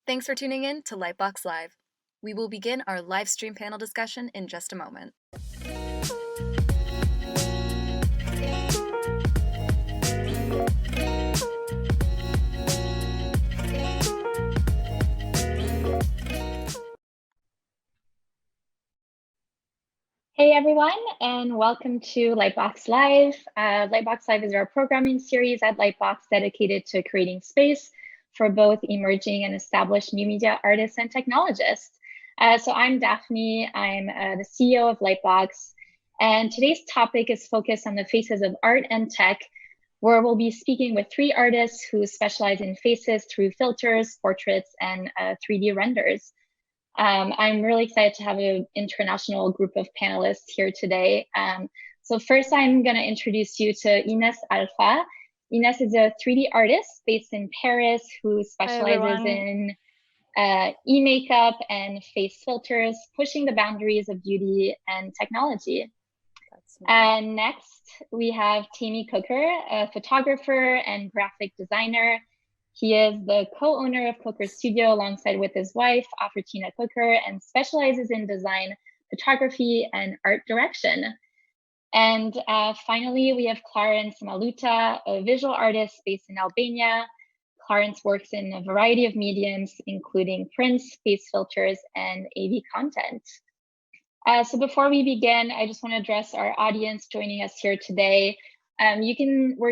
Thanks for tuning in to Lightbox Live. We will begin our live stream panel discussion in just a moment. Hey everyone, and welcome to Lightbox Live. Lightbox Live is our programming series at Lightbox dedicated to creating space for both emerging and established new media artists and technologists. So I'm Daphne, I'm the CEO of Lightbox, and today's topic is focused on the faces of art and tech, where we'll be speaking with three artists who specialize in faces through filters, portraits, and 3D renders. I'm really excited to have an international group of panelists here today. So first, I'm going to introduce you to Ines Alfa. Ines is a 3D artist based in Paris who specializes in e-makeup and face filters, pushing the boundaries of beauty and technology. And next, we have Tammy Cooker, a photographer and graphic designer. He is the co-owner of Cooker Studio alongside with his wife, Afrotina Cooker, and specializes in design, photography, and art direction. And finally, we have Clarence Maluta, a visual artist based in Albania. Clarence works in a variety of mediums, including prints, face filters, and AV content. So before we begin, I just want to address our audience joining us here today. We're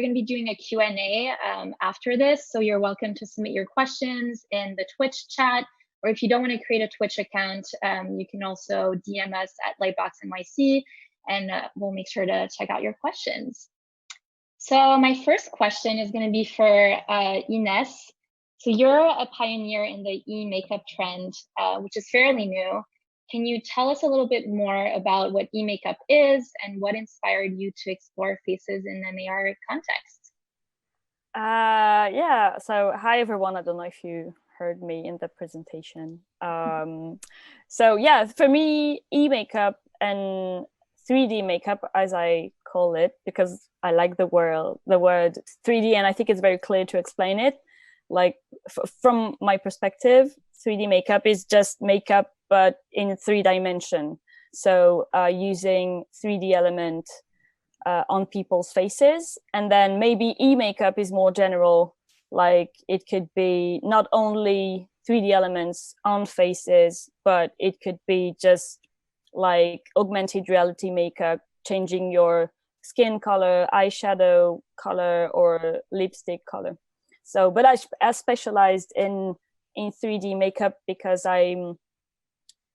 going to be doing a Q&A after this, so you're welcome to submit your questions in the Twitch chat, or if you don't want to create a Twitch account, you can also DM us at LightboxNYC, and we'll make sure to check out your questions. So my first question is going to be for Ines. So you're a pioneer in the e-makeup trend, which is fairly new. Can you tell us a little bit more about what e-makeup is and what inspired you to explore faces in an AR context? Yeah, so hi everyone. I don't know if you heard me in the presentation. So yeah, for me, e-makeup and 3D makeup, as I call it, because I like the word 3D, and I think it's very clear to explain it. Like from my perspective, 3D makeup is just makeup but in 3D. So using 3D element on people's faces. And then maybe e-makeup is more general, like it could be not only 3D elements on faces, but it could be just like augmented reality makeup, changing your skin color, eyeshadow color, or lipstick color. So, but I specialized in 3D makeup because I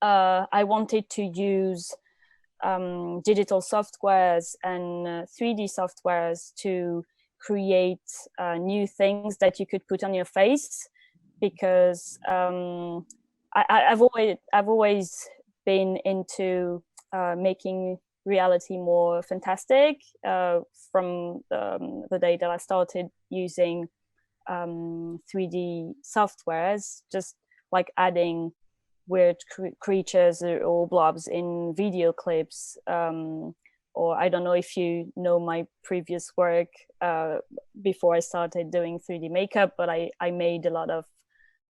wanted to use digital softwares and 3D softwares to create new things that you could put on your face, because I've always been into making reality more fantastic from the day that I started using 3D softwares, just like adding weird creatures or blobs in video clips, or I don't know if you know my previous work before I started doing 3D makeup, but I made a lot of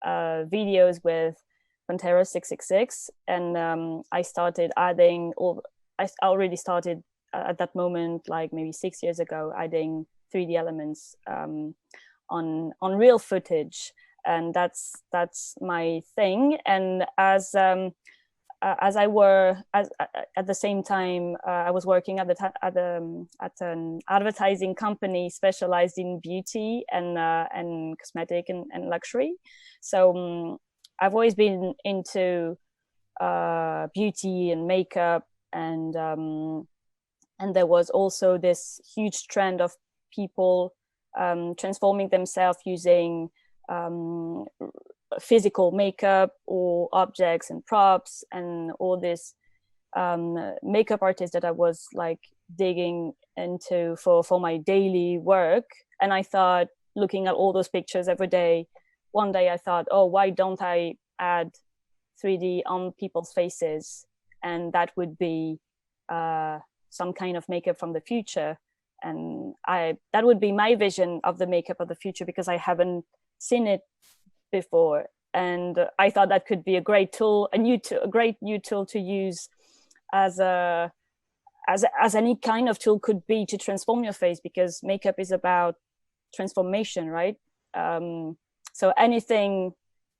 videos with Pantera 666, and I started adding I already started at that moment, like maybe 6 years ago, adding 3D elements on real footage. And that's my thing. And as I were at the same time, I was working at an advertising company specialized in beauty and cosmetic and luxury. So I've always been into beauty and makeup, and there was also this huge trend of people transforming themselves using physical makeup or objects and props, and all this makeup artists that I was like digging into for my daily work. And I thought, looking at all those pictures every day, one day I thought, oh, why don't I add 3D on people's faces? And that would be some kind of makeup from the future. And that would be my vision of the makeup of the future, because I haven't seen it before. And I thought that could be a great tool, a great new tool to use as any kind of tool could be to transform your face, because makeup is about transformation, right? So anything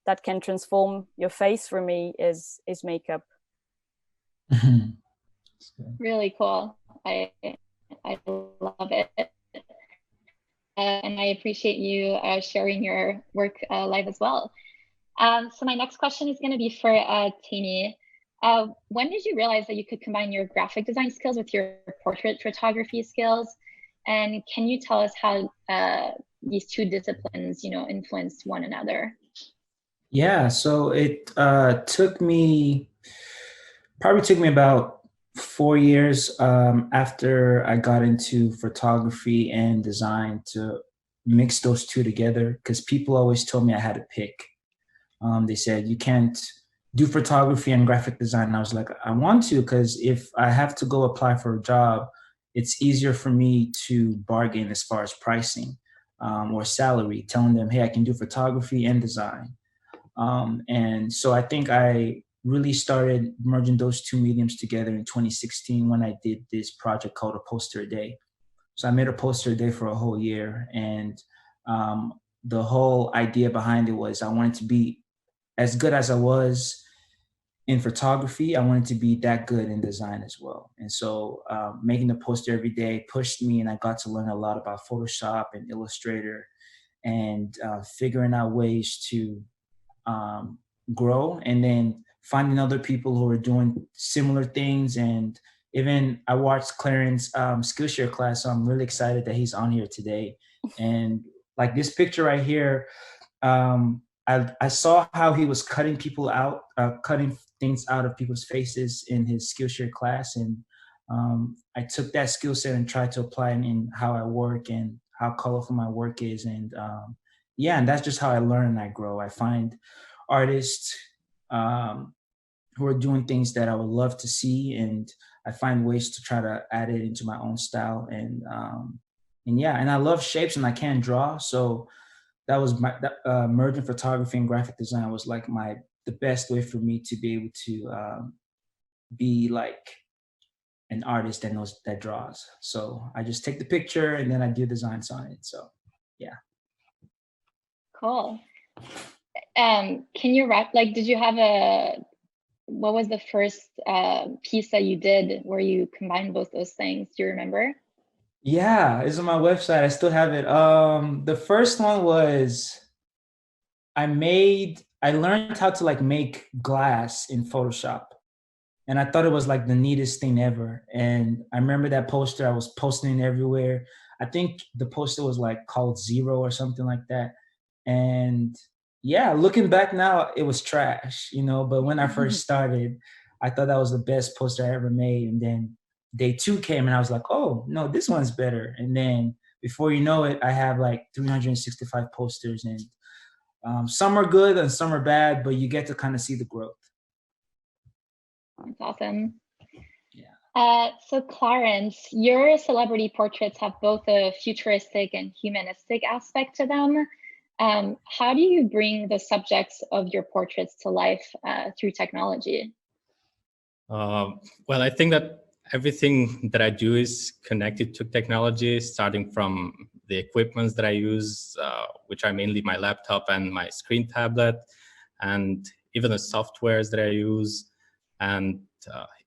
that can transform your face for me is makeup. Really cool. I love it. And I appreciate you sharing your work live as well. So my next question is going to be for Tammy. When did you realize that you could combine your graphic design skills with your portrait photography skills? And can you tell us how these two disciplines, influenced one another? Yeah, so it probably took me about 4 years after I got into photography and design to mix those two together, because people always told me I had to pick. They said, you can't do photography and graphic design. And I was like, I want to, because if I have to go apply for a job, it's easier for me to bargain as far as pricing or salary, telling them, hey, I can do photography and design. And so I think I really started merging those two mediums together in 2016 when I did this project called A Poster a Day. So I made a poster a day for a whole year. And the whole idea behind it was I wanted to be as good as I was in photography. I wanted to be that good in design as well. And so making the poster every day pushed me, and I got to learn a lot about Photoshop and Illustrator, and figuring out ways to grow, and then finding other people who are doing similar things. And even I watched Clarence Skillshare class, so I'm really excited that he's on here today. And like this picture right here, I saw how he was cutting people out, cutting things out of people's faces in his Skillshare class. And I took that skill set and tried to apply it in how I work and how colorful my work is. And yeah, and that's just how I learn and I grow. I find artists who are doing things that I would love to see, and I find ways to try to add it into my own style. And yeah, and I love shapes and I can draw. So that was my merging photography and graphic design was like the best way for me to be able to be like an artist that draws. So I just take the picture and then I do designs on it. So yeah. Cool. Can you did you have what was the first piece that you did where you combined both those things? Do you remember? Yeah, it's on my website. I still have it. The first one was I learned how to like make glass in Photoshop. And I thought it was like the neatest thing ever. And I remember that poster, I was posting it everywhere. I think the poster was like called Zero or something like that. And yeah, looking back now, it was trash, but when I first started, I thought that was the best poster I ever made. And then day two came and I was like, oh, no, this one's better. And then before you know it, I have like 365 posters, and some are good and some are bad, but you get to kind of see the growth. That's awesome. Yeah. So Clarence, your celebrity portraits have both a futuristic and humanistic aspect to them. How do you bring the subjects of your portraits to life through technology? Well, I think that everything that I do is connected to technology, starting from the equipments that I use, which are mainly my laptop and my screen tablet, and even the softwares that I use. And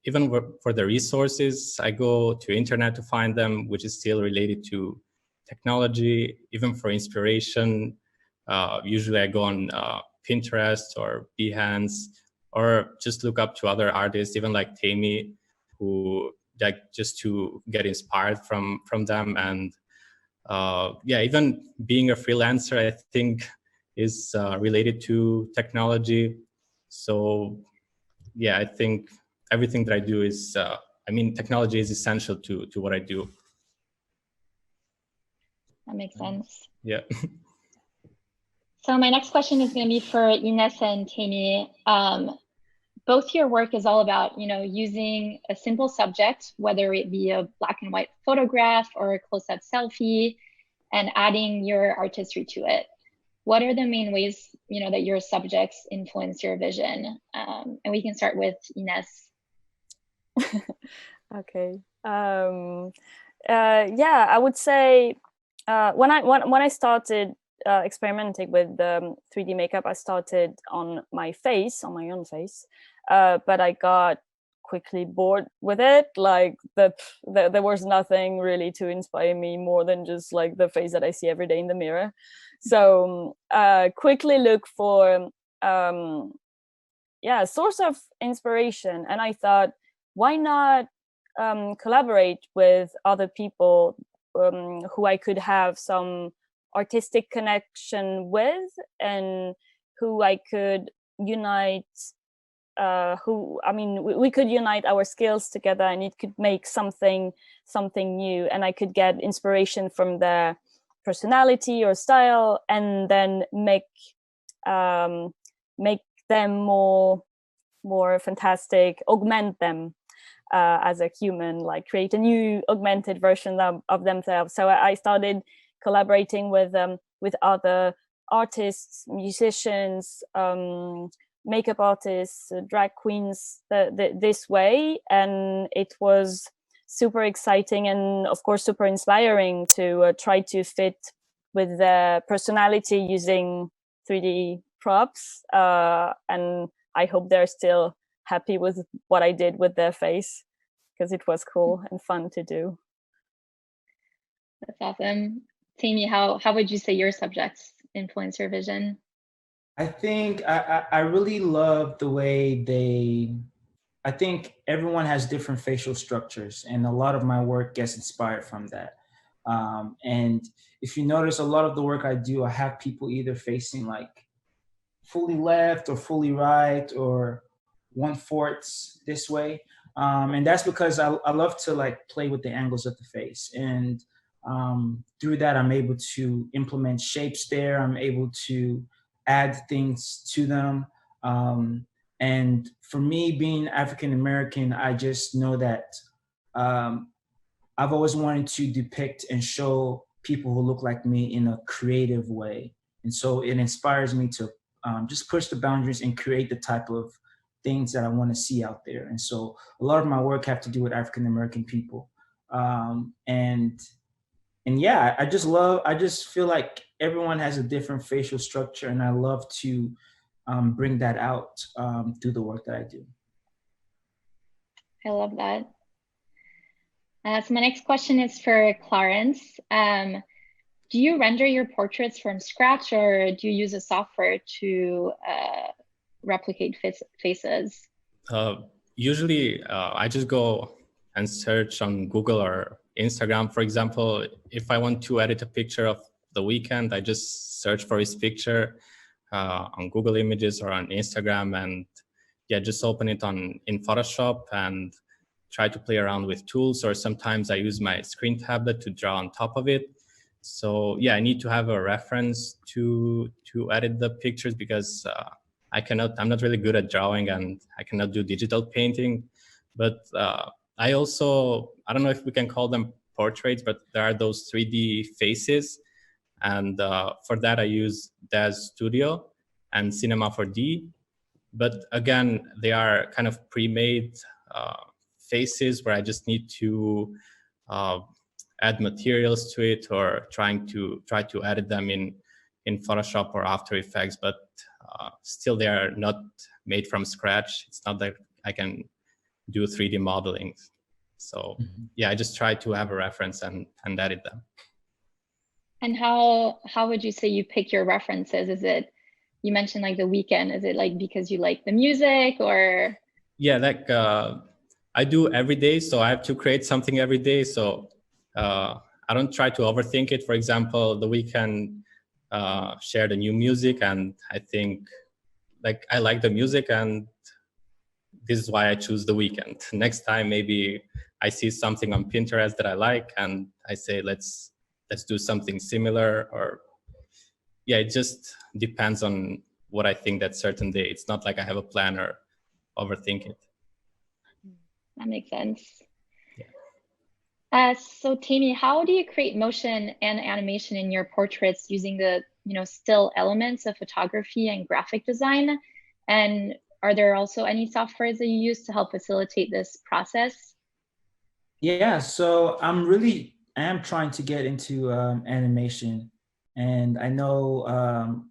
even for the resources, I go to internet to find them, which is still related to technology. Even for inspiration, usually I go on Pinterest or Behance, or just look up to other artists, even like Tammy, who just to get inspired from them. And yeah, even being a freelancer, I think is related to technology. So yeah, I think everything that I do is, technology is essential to what I do. That makes sense. Yeah. So my next question is going to be for Ines and Tammy. Both your work is all about, using a simple subject, whether it be a black and white photograph or a close-up selfie, and adding your artistry to it. what are the main ways, that your subjects influence your vision? And we can start with Ines. Okay. Yeah, I would say when I started experimenting with 3D makeup, I started on my own face, but I got quickly bored with it. Like there was nothing really to inspire me more than just like the face that I see every day in the mirror. So quickly look for a source of inspiration, and I thought, why not collaborate with other people who I could have some artistic connection with, and who I could unite. We could unite our skills together, and it could make something new, and I could get inspiration from their personality or style, and then make them more fantastic, augment them as a human, like create a new augmented version of themselves. So I started collaborating with other artists, musicians, makeup artists, drag queens this way, and it was super exciting and of course super inspiring to try to fit with their personality using 3D props, and I hope they're still happy with what I did with their face, because it was cool and fun to do. That's awesome. Tammy, how would you say your subjects influence your vision? I think I really love the way I think everyone has different facial structures, and a lot of my work gets inspired from that. And if you notice, a lot of the work I do, I have people either facing like fully left or fully right or 1/4 this way. And that's because I love to like play with the angles of the face. And through that, I'm able to implement shapes there. I'm able to add things to them. And for me, being African American, I just know that um, I've always wanted to depict and show people who look like me in a creative way. And so it inspires me to just push the boundaries and create the type of things that I want to see out there. And so a lot of my work have to do with African American people. And yeah, I just feel like everyone has a different facial structure, and I love to bring that out through the work that I do. I love that. So my next question is for Clarence. Do you render your portraits from scratch, or do you use a software to replicate faces? Usually, I just go and search on Google or Instagram, for example. If I want to edit a picture of The Weeknd, I just search for his picture on Google Images or on Instagram, and yeah, just open it in Photoshop and try to play around with tools. Or sometimes I use my screen tablet to draw on top of it. So yeah, I need to have a reference to edit the pictures, because I'm not really good at drawing, and I cannot do digital painting. But I don't know if we can call them portraits, but there are those 3D faces. And for that, I use Daz Studio and Cinema 4D. But again, they are kind of pre-made faces where I just need to add materials to it, or try to edit them in Photoshop or After Effects. But still, they are not made from scratch. It's not that I can do 3D modeling. So yeah, I just try to have a reference and edit them. And how would you say you pick your references? Is it, you mentioned like The Weeknd, is it like because you like the music, or? Yeah, like I do every day, so I have to create something every day. So I don't try to overthink it. For example, The Weeknd shared a new music, and I think like I like the music, and this is why I choose The Weeknd. Next time, maybe I see something on Pinterest that I like, and I say, let's do something similar. Or yeah, it just depends on what I think that certain day. It's not like I have a plan or overthink it. That makes sense. Yeah. So Tammy, how do you create motion and animation in your portraits using the, still elements of photography and graphic design? And are there also any softwares that you use to help facilitate this process? Yeah, so I am trying to get into animation, and I know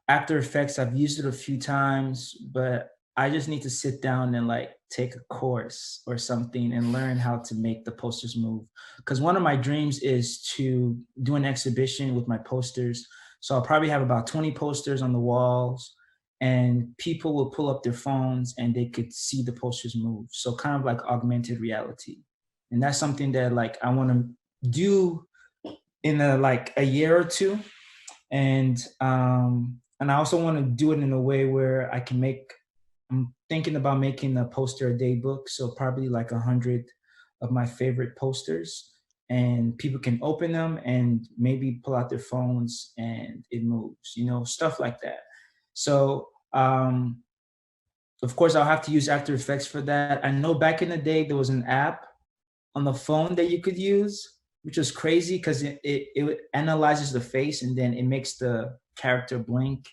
After Effects, I've used it a few times, but I just need to sit down and like take a course or something and learn how to make the posters move. Because one of my dreams is to do an exhibition with my posters. So I'll probably have about 20 posters on the walls, and people will pull up their phones and they could see the posters move. So kind of like augmented reality. And that's something that like I want to do in a year or two. And I also want to do it in a way where I'm thinking about making a poster a day book, so probably like 100 of my favorite posters, and people can open them and maybe pull out their phones and it moves, stuff like that. So of course I'll have to use After Effects for that. I know back in the day there was an app on the phone that you could use, which was crazy because it analyzes the face and then it makes the character blink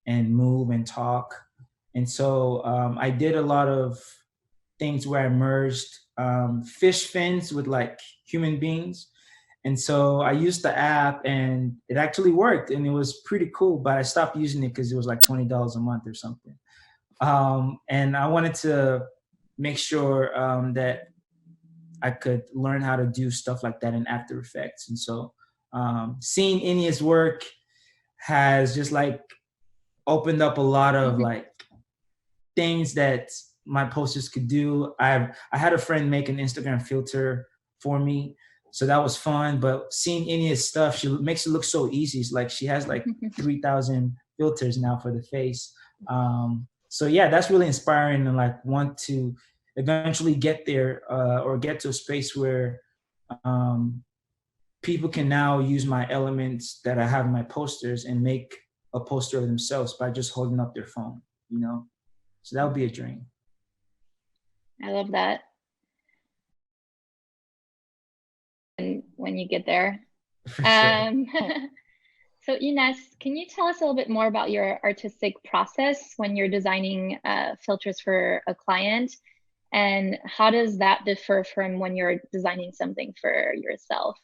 and move and talk. And so I did a lot of things where I merged fish fins with like human beings. And so I used the app and it actually worked and it was pretty cool, but I stopped using it because it was like $20 a month or something. And I wanted to make sure that I could learn how to do stuff like that in After Effects. And so seeing Inya's work has just like opened up a lot of like things that my posters could do. I had a friend make an Instagram filter for me, so that was fun. But seeing Inya's stuff, she makes it look so easy. It's like she has like 3,000 filters now for the face. So yeah, that's really inspiring, and like want to eventually get there or get to a space where people can now use my elements that I have in my posters and make a poster of themselves by just holding up their phone, So that would be a dream. I love that. And when you get there. For sure. So Ines, can you tell us a little bit more about your artistic process when you're designing filters for a client? And how does that differ from when you're designing something for yourself?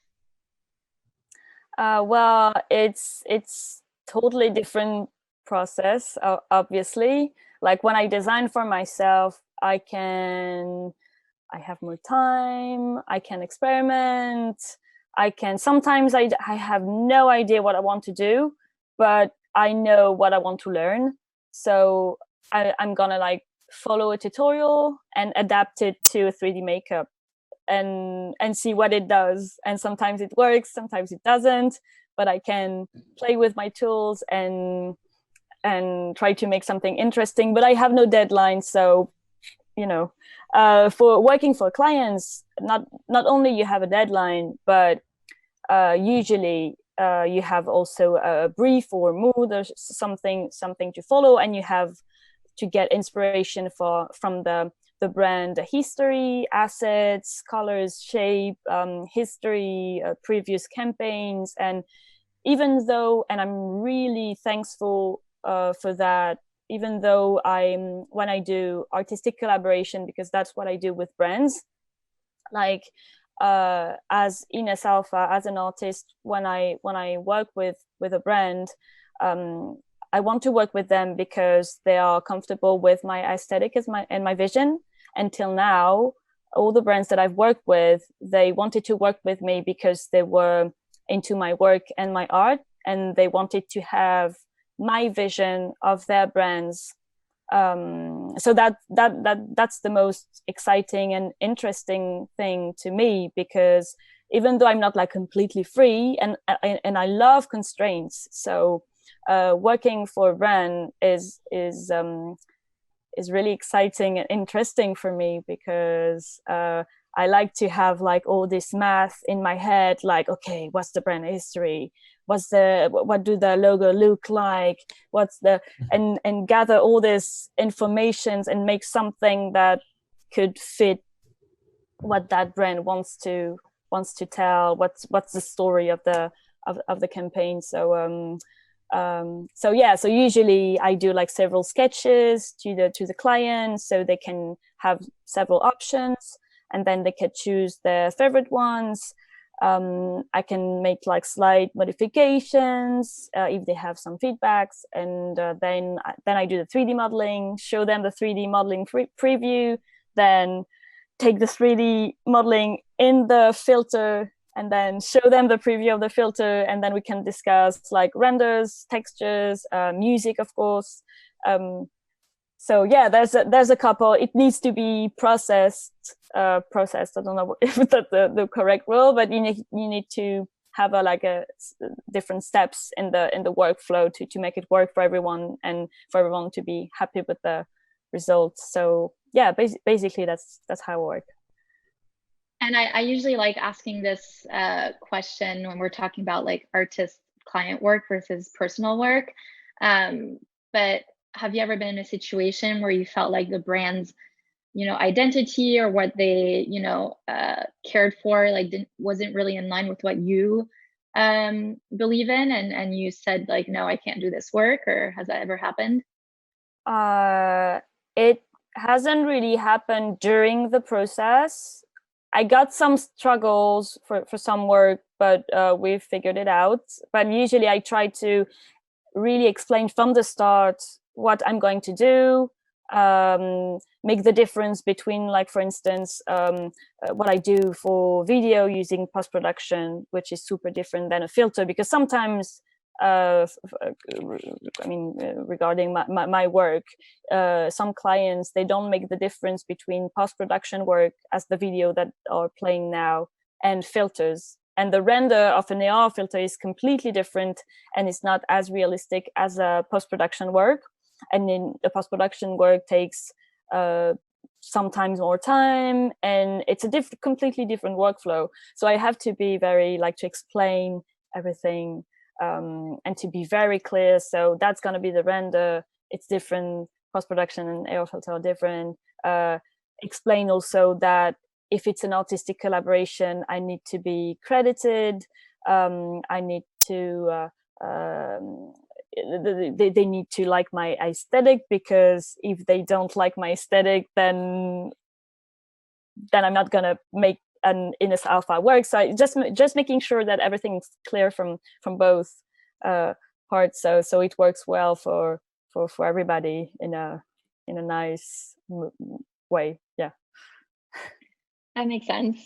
Well, it's totally different process, obviously. Like when I design for myself, I have more time, I can experiment, sometimes I have no idea what I want to do, but I know what I want to learn. So I'm gonna like follow a tutorial and adapt it to a 3D makeup and see what it does. And sometimes it works, sometimes it doesn't, but I can play with my tools and try to make something interesting. But I have no deadline, so for working for clients, not only you have a deadline, but usually you have also a brief or mood or something to follow, and you have to get inspiration from the brand history, assets, colors, shape, history, previous campaigns. And even though, and I'm really thankful for that, even though when I do artistic collaboration, because that's what I do with brands, like as Ines Alpha, as an artist, when I work with a brand, I want to work with them because they are comfortable with my aesthetic and my vision. Until now, all the brands that I've worked with, they wanted to work with me because they were into my work and my art, and they wanted to have my vision of their brands. So that's the most exciting and interesting thing to me, because even though I'm not like completely free, and I love constraints, so working for a brand is really exciting and interesting for me, because I like to have like all this math in my head, like, okay, what's the brand history? What do the logo look like? And gather all this information and make something that could fit what that brand wants to wants to tell, what's the story of the campaign. So so usually I do like several sketches to the client, so they can have several options, and then they can choose their favorite ones. I can make like slight modifications if they have some feedbacks, and then I do the 3D modeling, show them the 3D modeling preview, then take the 3D modeling in the filter, and then show them the preview of the filter, and then we can discuss like renders, textures, music, of course. So yeah, there's a couple. It needs to be processed. I don't know if that's the correct rule, but you need to have a different steps in the workflow to make it work for everyone, and for everyone to be happy with the results. So yeah, basically that's how I work. And I usually like asking this question when we're talking about like artist client work versus personal work. But have you ever been in a situation where you felt like the brand's, identity or what they, cared for, like wasn't really in line with what you believe in, and you said like, no, I can't do this work? Or has that ever happened? It hasn't really happened during the process. I got some struggles for some work, but we've figured it out. But usually I try to really explain from the start what I'm going to do, make the difference between, like, for instance, what I do for video using post-production, which is super different than a filter, because sometimes regarding my work, some clients, they don't make the difference between post-production work as the video that are playing now and filters, and the render of an AR filter is completely different, and it's not as realistic as a post-production work. And then the post-production work takes sometimes more time, and it's a completely different workflow. So I have to be very, to explain everything, and to be very clear. So that's going to be the render. It's different. Post-production and AR filter are different. Explain also that if it's an artistic collaboration, I need to be credited. I need to, they need to like my aesthetic, because if they don't like my aesthetic, then I'm not going to make an Innes Alpha work. So just making sure that everything is clear from both parts, so it works well for everybody in a nice way. Yeah, that makes sense.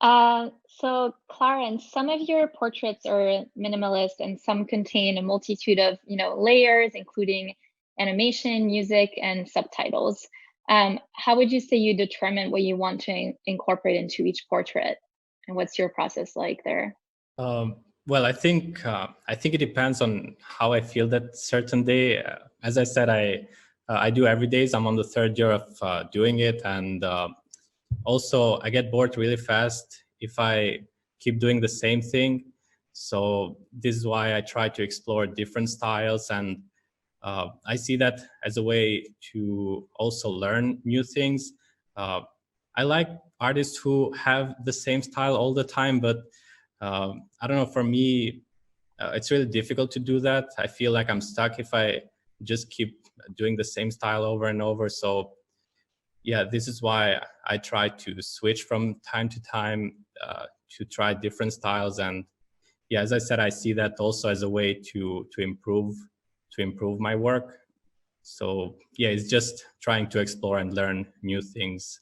So Clarence, some of your portraits are minimalist and some contain a multitude of layers, including animation, music, and subtitles. How would you say you determine what you want to incorporate into each portrait, and what's your process like there? Well, I think it depends on how I feel that certain day. As I said, I do every day. I'm on the third year of doing it, and also I get bored really fast if I keep doing the same thing. So this is why I try to explore different styles, and I see that as a way to also learn new things. I like artists who have the same style all the time, but I don't know, for me, it's really difficult to do that. I feel like I'm stuck if I just keep doing the same style over and over. So yeah, this is why I try to switch from time to time to try different styles. And yeah, as I said, I see that also as a way to improve my work. So yeah, it's just trying to explore and learn new things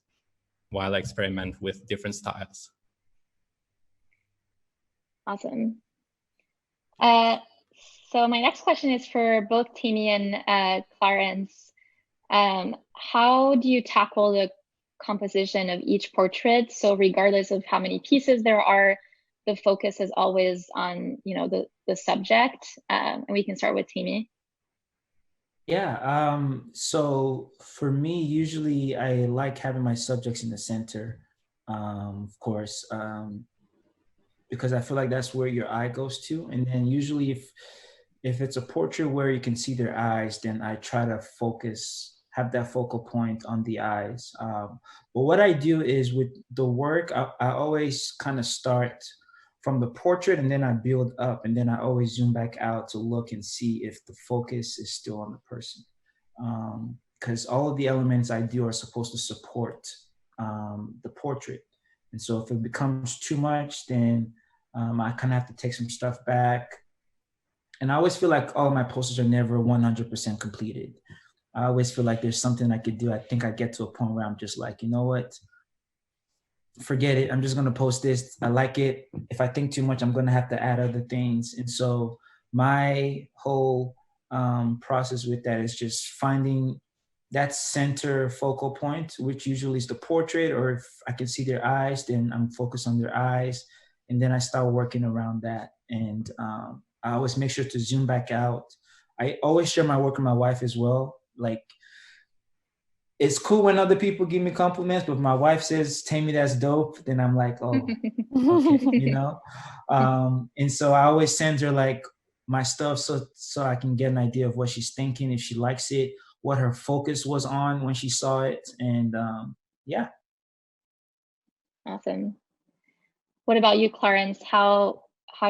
while I experiment with different styles. Awesome. So my next question is for both Timmy and Clarence. How do you tackle the composition of each portrait? So regardless of how many pieces there are, the focus is always on the subject. And we can start with Timmy. Yeah. So for me, usually I like having my subjects in the center, of course, because I feel like that's where your eye goes to. And then usually if it's a portrait where you can see their eyes, then I try to focus have that focal point on the eyes. But what I do is with the work, I always kind of start from the portrait and then I build up and then I always zoom back out to look and see if the focus is still on the person. Because all of the elements I do are supposed to support the portrait. And so if it becomes too much, then I kind of have to take some stuff back. And I always feel like all of my posters are never 100% completed. I always feel like there's something I could do. I think I get to a point where I'm just like, you know what? Forget it. I'm just going to post this. I like it. If I think too much, I'm going to have to add other things. And so my whole process with that is just finding that center focal point, which usually is the portrait, or if I can see their eyes, then I'm focused on their eyes. And then I start working around that. And I always make sure to zoom back out. I always share my work with my wife as well. Like, it's cool when other people give me compliments, but if my wife says, Tammy, that's dope, then I'm like, oh, okay, you know? And so I always send her like my stuff so I can get an idea of what she's thinking, if she likes it, what her focus was on when she saw it. And yeah. Awesome. What about you, Clarence? How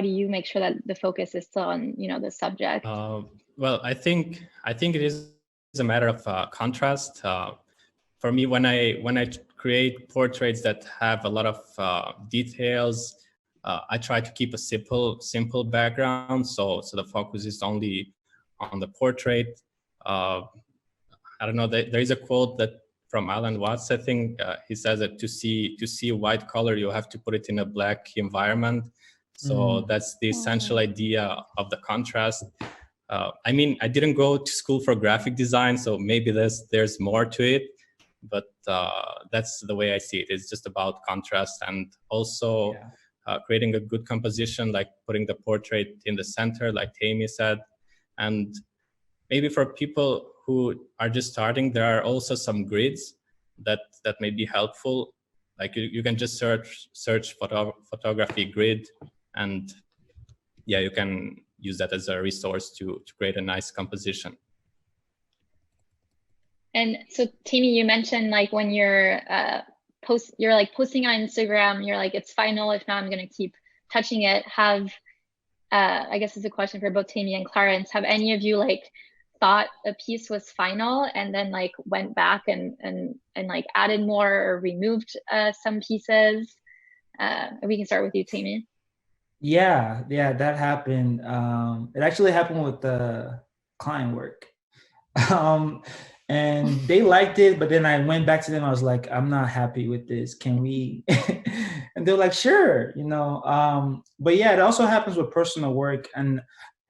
do you make sure that the focus is still on, the subject? Well, I think it is a matter of contrast. For me, when I create portraits that have a lot of details, I try to keep a simple background, so the focus is only on the portrait. I don't know. There is a quote that from Alan Watts, I think. He says that to see white color, you have to put it in a black environment. So that's the essential idea of the contrast. I mean, I didn't go to school for graphic design, so maybe there's more to it, but that's the way I see it. It's just about contrast and also creating a good composition, like putting the portrait in the center, like Tammy said. And maybe for people who are just starting, there are also some grids that may be helpful. Like you can just search photography grid, and yeah, you can use that as a resource to create a nice composition. And so, Tammy, you mentioned like when you're posting on Instagram, you're like, it's final. If not, I'm going to keep touching it. I guess it's a question for both Tammy and Clarence. Have any of you like thought a piece was final and then like went back and like added more or removed some pieces? We can start with you, Tammy. Yeah, that happened. It actually happened with the client work. And they liked it, but then I went back to them. I was like, I'm not happy with this. Can we? And they're like, sure, But yeah, it also happens with personal work. And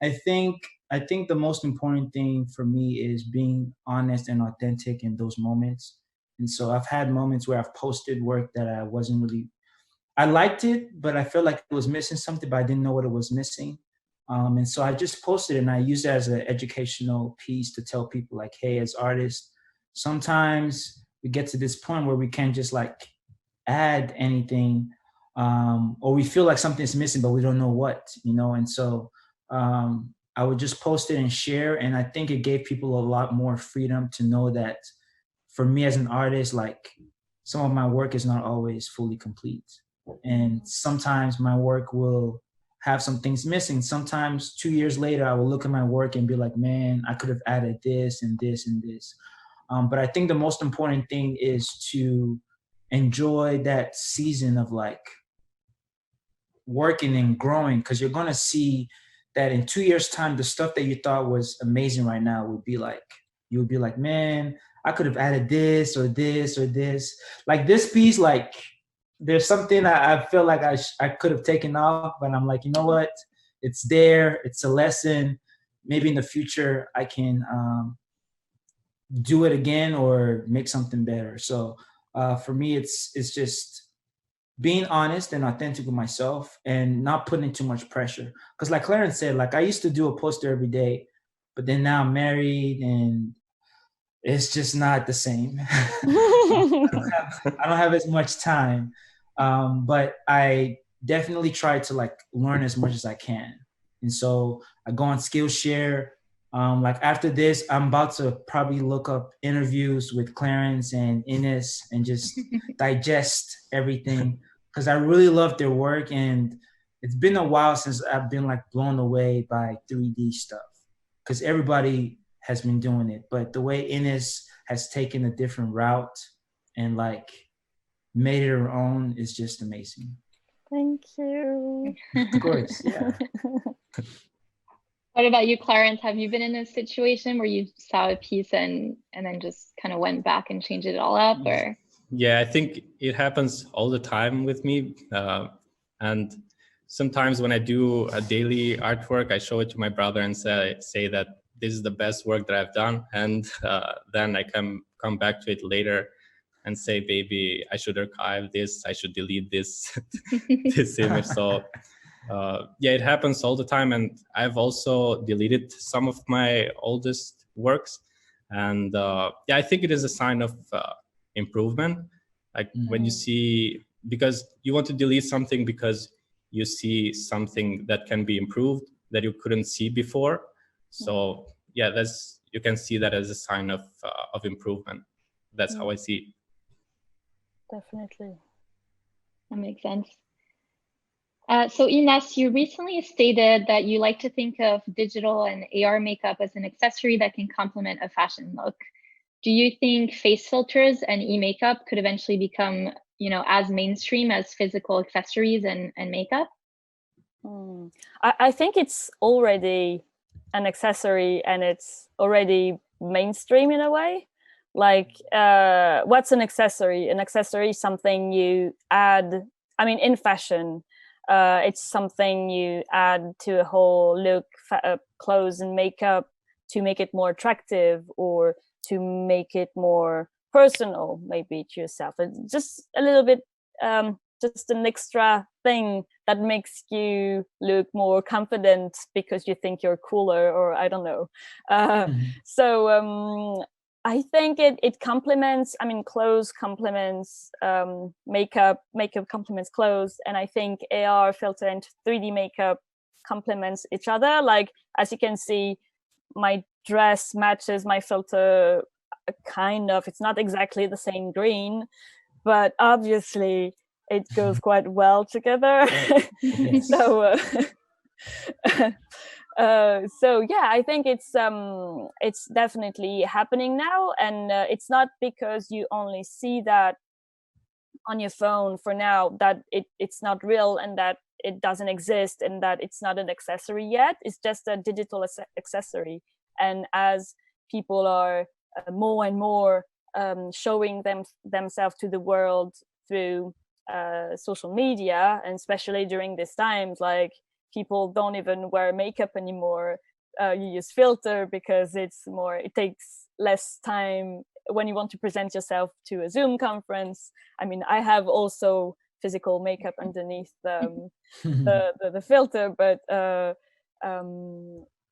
I think the most important thing for me is being honest and authentic in those moments. And so I've had moments where I've posted work that I liked it, but I felt like it was missing something, but I didn't know what it was missing. And so I just posted it and I use it as an educational piece to tell people like, hey, as artists, sometimes we get to this point where we can't just like add anything, or we feel like something's missing, but we don't know what, And so I would just post it and share. And I think it gave people a lot more freedom to know that for me as an artist, like some of my work is not always fully complete. And sometimes my work will have some things missing. Sometimes 2 years later, I will look at my work and be like, man, I could have added this and this and this. But I think the most important thing is to enjoy that season of like working and growing, because you're going to see that in 2 years' time, the stuff that you thought was amazing right now you would be like, man, I could have added this or this or this. Like this piece, like, there's something I feel like I could have taken off, but I'm like, you know what? It's there. It's a lesson. Maybe in the future I can do it again or make something better. So for me, it's just being honest and authentic with myself and not putting too much pressure. Because like Clarence said, like I used to do a poster every day, but then now I'm married and it's just not the same. I don't have as much time. But I definitely try to like learn as much as I can. And so I go on Skillshare. Like after this, I'm about to probably look up interviews with Clarence and Ines and just digest everything because I really love their work, and it's been a while since I've been like blown away by 3D stuff because everybody has been doing it, but the way Ines has taken a different route and like made it her own is just amazing. Thank you. Of course, yeah. What about you, Clarence? Have you been in a situation where you saw a piece and then just kind of went back and changed it all up, or? Yeah, I think it happens all the time with me. And sometimes when I do a daily artwork, I show it to my brother and say that this is the best work that I've done. And then I come back to it later and say, baby, I should archive this. I should delete this, this image. So yeah, it happens all the time. And I've also deleted some of my oldest works. And yeah, I think it is a sign of improvement. Like when you see, because you want to delete something because you see something that can be improved that you couldn't see before. So yeah, you can see that as a sign of improvement. That's how I see it. Definitely. That makes sense. So Ines, you recently stated that you like to think of digital and AR makeup as an accessory that can complement a fashion look. Do you think face filters and e-makeup could eventually become, as mainstream as physical accessories and makeup? I think it's already an accessory and it's already mainstream in a way. Like, what's an accessory? An accessory is something you add, I mean, in fashion, it's something you add to a whole look, clothes and makeup to make it more attractive or to make it more personal, maybe to yourself. It's just a little bit, just an extra thing that makes you look more confident because you think you're cooler, or I don't know. So I think it complements, I mean, clothes complements makeup complements clothes, and I think AR filter and 3D makeup complements each other. Like, as you can see, my dress matches my filter kind of. It's not exactly the same green, but obviously it goes quite well together. Yes. So yeah, I think it's definitely happening now, and it's not because you only see that on your phone for now that it's not real and that it doesn't exist and that it's not an accessory yet. It's just a digital accessory, and as people are more and more showing themselves to the world through social media, and especially during these times, like, people don't even wear makeup anymore. You use filter because it takes less time when you want to present yourself to a Zoom conference. I mean, I have also physical makeup underneath the filter, but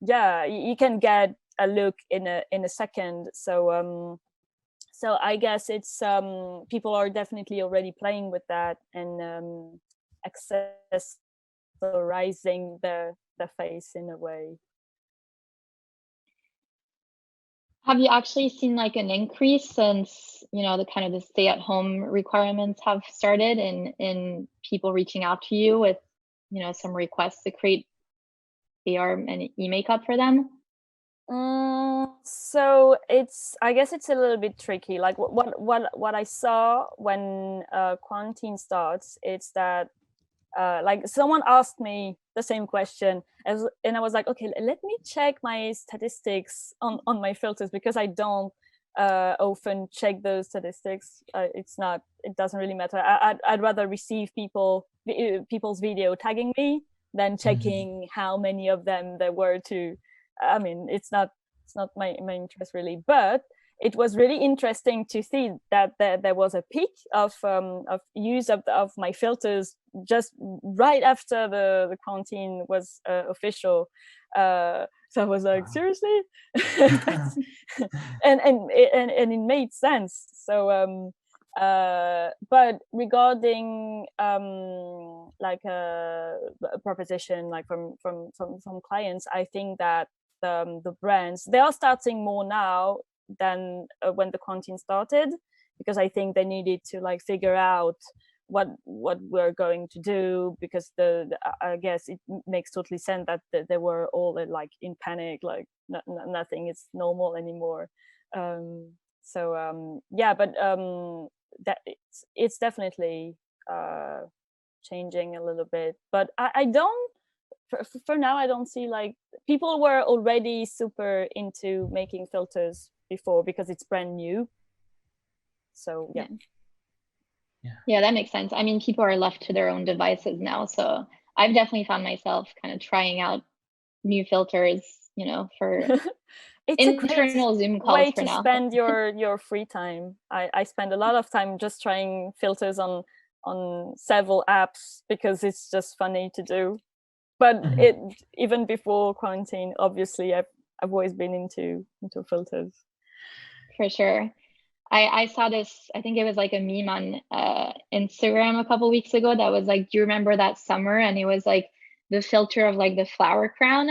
yeah, you can get a look in a second. So I guess it's people are definitely already playing with that and accessorizing the face in a way. Have you actually seen like an increase since, the kind of the stay-at-home requirements have started in people reaching out to you with, some requests to create AR and e-makeup for them? So I guess it's a little bit tricky. Like what I saw when quarantine starts, it's that like someone asked me the same question, and I was like, okay, let me check my statistics on my filters, because I don't often check those statistics. It doesn't really matter. I'd rather receive people's video tagging me than checking how many of them there were to. I mean, it's not my interest really, but it was really interesting to see that there was a peak of use of my filters just right after the quarantine was official. So I was like, seriously? and it made sense. So but regarding like a proposition like from clients, I think that the brands. They are starting more now than when the quarantine started, because I think they needed to like figure out what we're going to do, because I guess it makes totally sense that they were all like in panic, like nothing is normal anymore. Yeah, but that it's definitely changing a little bit, but I don't for now I don't see, like, people were already super into making filters before because it's brand new. So yeah. Yeah, that makes sense. I mean, people are left to their own devices now, so I've definitely found myself kind of trying out new filters, you know, for it's internal Zoom calls way for to now. spend your free time. I spend a lot of time just trying filters on several apps because it's just funny to do. But it even before quarantine, obviously I've always been into filters. For sure. I saw this, I think it was like a meme on Instagram a couple weeks ago that was like, do you remember that summer? And it was like the filter of like the flower crown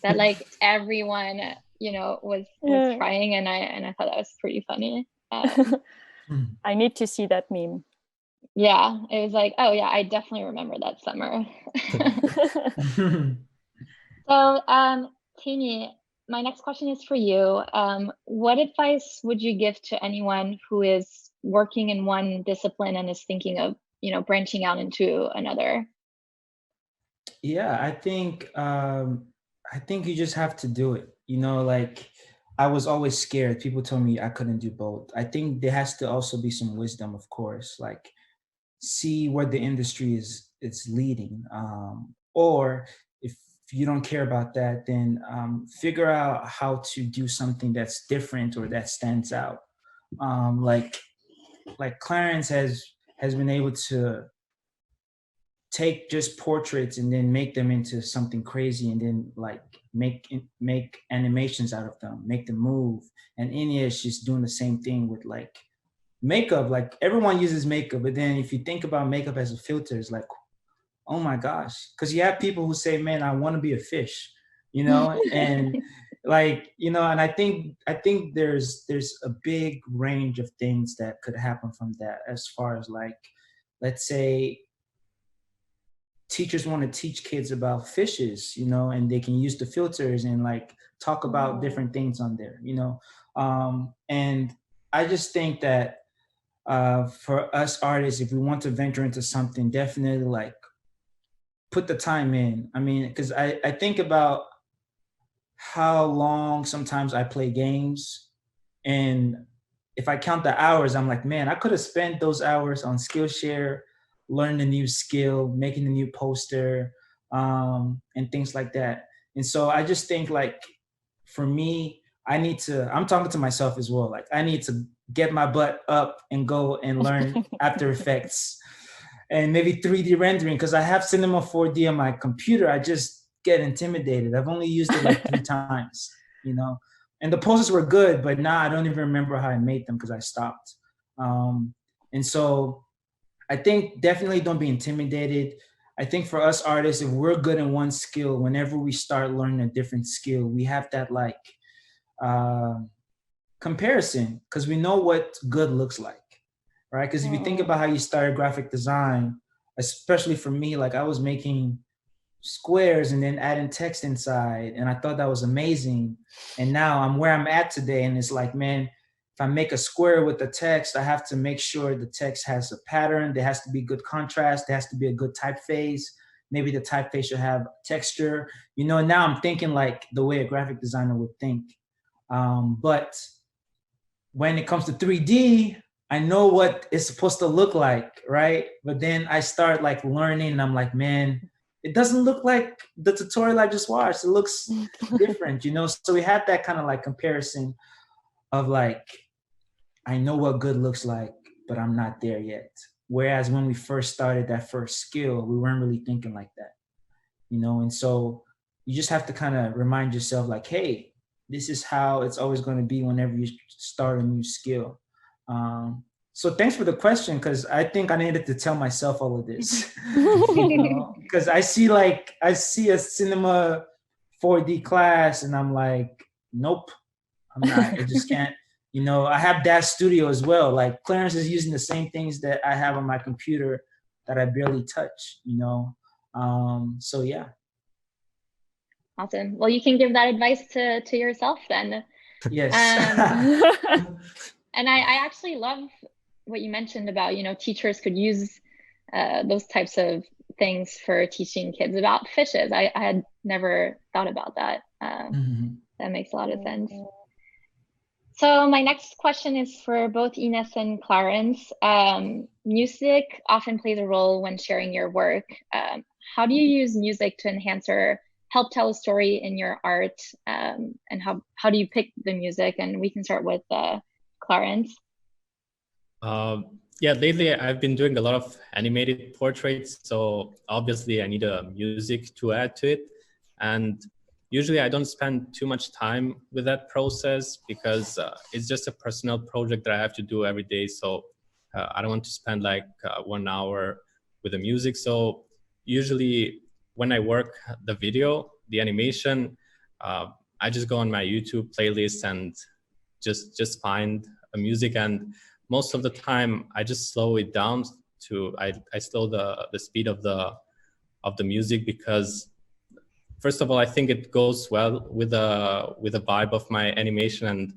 that like everyone, you know, was trying, and I thought that was pretty funny. I need to see that meme. Yeah, it was like, oh yeah, I definitely remember that summer. So, Tammy, my next question is for you. What advice would you give to anyone who is working in one discipline and is thinking of, you know, branching out into another? Yeah, I think you just have to do it. You know, like, I was always scared. People told me I couldn't do both. I think there has to also be some wisdom, of course, like see where the industry is leading. Or if you don't care about that, then figure out how to do something that's different or that stands out. Like Clarence has been able to take just portraits and then make them into something crazy, and then like make animations out of them, make them move. And Enya is just doing the same thing with like makeup. Like, everyone uses makeup, but then if you think about makeup as a filter, it's like, oh my gosh, because you have people who say, man, I want to be a fish, you know. And like, you know, and I think there's a big range of things that could happen from that, as far as like, let's say teachers want to teach kids about fishes, you know, and they can use the filters and like talk about different things on there, you know. And I just think that for us artists, if we want to venture into something, definitely like put the time in. I mean, because I think about how long sometimes I play games, and if I count the hours, I'm like, man, I could have spent those hours on Skillshare, learning a new skill, making a new poster, and things like that. And so I just think, like, for me, I'm talking to myself as well. Like, I need to get my butt up and go and learn After Effects and maybe 3D rendering, because I have Cinema 4D on my computer. I just get intimidated. I've only used it like 3 times, you know, and the posters were good, but now I don't even remember how I made them because I stopped. And so I think definitely don't be intimidated. I think for us artists, if we're good in one skill, whenever we start learning a different skill, we have that like comparison, because we know what good looks like, right? Because if you think about how you started graphic design, especially for me, like I was making squares and then adding text inside, and I thought that was amazing. And now I'm where I'm at today, and it's like, man, if I make a square with the text, I have to make sure the text has a pattern. There has to be good contrast. There has to be a good typeface. Maybe the typeface should have texture. You know, now I'm thinking like the way a graphic designer would think. But when it comes to 3D, I know what it's supposed to look like, right? But then I start like learning, and I'm like, man, it doesn't look like the tutorial I just watched. It looks different, you know? So we had that kind of like comparison of like, I know what good looks like, but I'm not there yet. Whereas when we first started that first skill, we weren't really thinking like that, you know? And so you just have to kind of remind yourself like, hey, this is how it's always going to be whenever you start a new skill. So thanks for the question, because I think I needed to tell myself all of this. Because I see a Cinema 4D class, and I'm like, nope, I'm not. I just can't. You know, I have Dash Studio as well. Like Clarence is using the same things that I have on my computer that I barely touch. You know, so yeah. Awesome. Well, you can give that advice to yourself then. Yes. And I actually love what you mentioned about, you know, teachers could use those types of things for teaching kids about fishes. I had never thought about that. That makes a lot of sense. So my next question is for both Ines and Clarence. Music often plays a role when sharing your work. How do you use music to enhance or help tell a story in your art? And how do you pick the music? And we can start with Clarence. Yeah, lately I've been doing a lot of animated portraits, so obviously I need a music to add to it. And usually I don't spend too much time with that process because it's just a personal project that I have to do every day. So I don't want to spend like 1 hour with the music. So usually when I work the video, the animation, I just go on my YouTube playlist and just find a music, and most of the time I just slow it down to I slow the speed of the music, because first of all I think it goes well with the vibe of my animation, and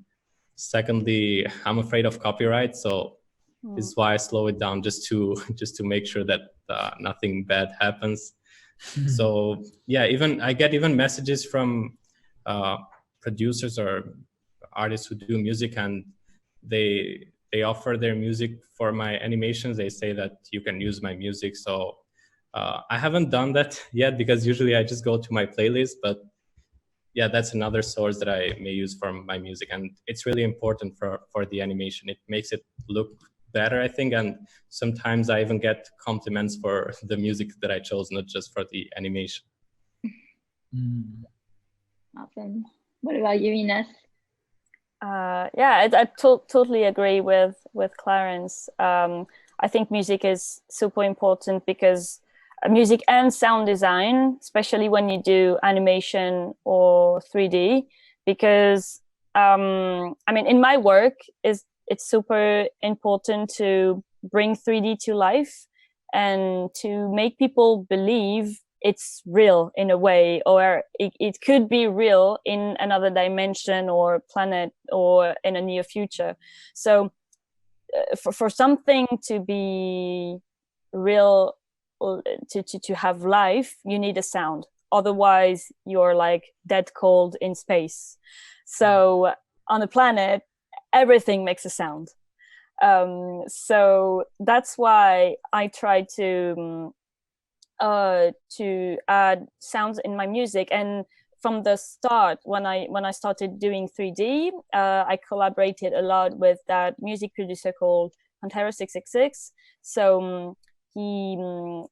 secondly I'm afraid of copyright, so this is why I slow it down, just to make sure that nothing bad happens. So yeah, even I get messages from producers or artists who do music, and they offer their music for my animations. They say that you can use my music. So I haven't done that yet because usually I just go to my playlist, but yeah, that's another source that I may use for my music, and it's really important for the animation. It makes it look better, I think, and sometimes I even get compliments for the music that I chose, not just for the animation. Awesome. What about you, Ines? Yeah, I totally agree with Clarence. I think music is super important because music and sound design, especially when you do animation or 3D, because I mean, in my work, it's super important to bring 3D to life and to make people believe it's real in a way, or it could be real in another dimension or planet or in a near future. So for something to be real, to have life, you need a sound. Otherwise you're like dead cold in space. So on a planet, everything makes a sound. So that's why I try to add sounds in my music. And from the start, when I started doing 3D, I collaborated a lot with that music producer called Pantera 666. So he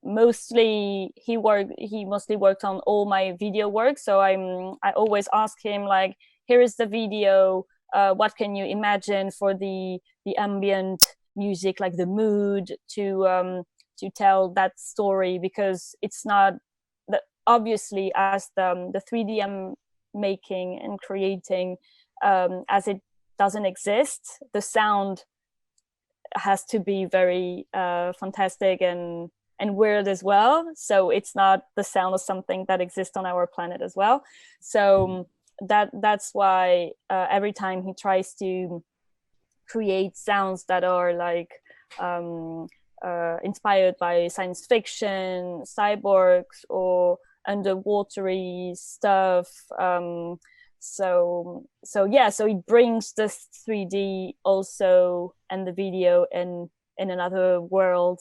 mostly worked on all my video work. So I always ask him, like, here is the video, what can you imagine for the ambient music, like the mood to tell that story, because it's not that obviously as the 3D I'm making and creating, as it doesn't exist, the sound has to be very fantastic and weird as well. So it's not the sound of something that exists on our planet as well. So that's why every time he tries to create sounds that are like inspired by science fiction, cyborgs, or underwatery stuff. So it brings this 3D also and the video in another world,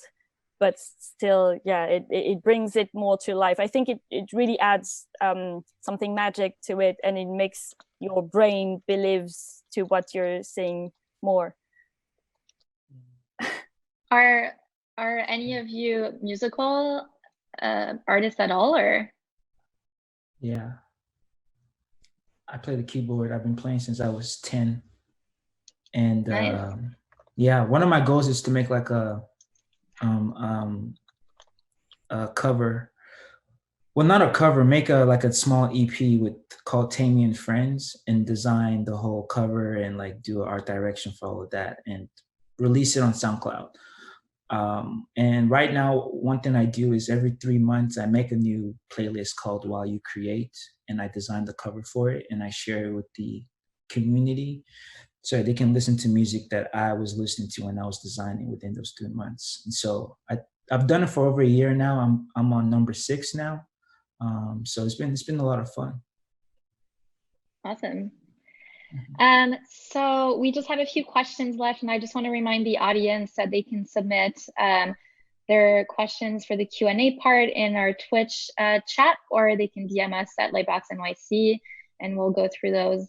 but still, yeah, it brings it more to life. I think it really adds something magic to it, and it makes your brain believes to what you're seeing more. Are any of you musical artists at all, or? Yeah, I play the keyboard. I've been playing since I was 10, and Nice. yeah, one of my goals is to make like a cover well, not a cover, make a like a small EP with called Tammy and Friends, and design the whole cover and like do art direction for all of that and release it on SoundCloud. And right now, one thing I do is every 3 months I make a new playlist called While You Create, and I design the cover for it and I share it with the community so they can listen to music that I was listening to when I was designing within those 3 months. And so I've done it for over a year now. I'm on number 6 now. So it's been a lot of fun. Awesome. So we just have a few questions left, and I just want to remind the audience that they can submit their questions for the Q&A part in our Twitch chat, or they can DM us at Lightbox NYC, and we'll go through those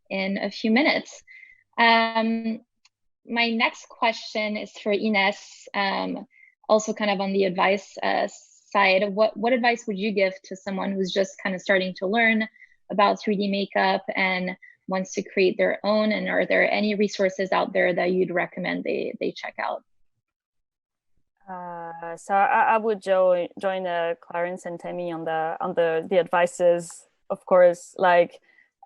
in a few minutes. My next question is for Ines, also kind of on the advice side. What advice would you give to someone who's just kind of starting to learn about 3D makeup and wants to create their own? And are there any resources out there that you'd recommend they check out? So I would join Clarence and Tammy on the advices, of course. Like,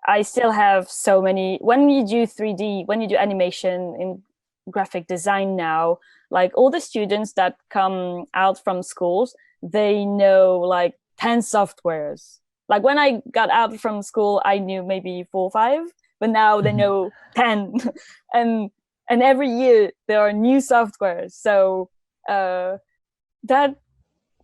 I still have so many. When you do 3D, when you do animation in graphic design now, like all the students that come out from schools, they know like 10 softwares. Like when I got out from school, I knew maybe 4 or 5, but now they know 10. and every year there are new softwares. So that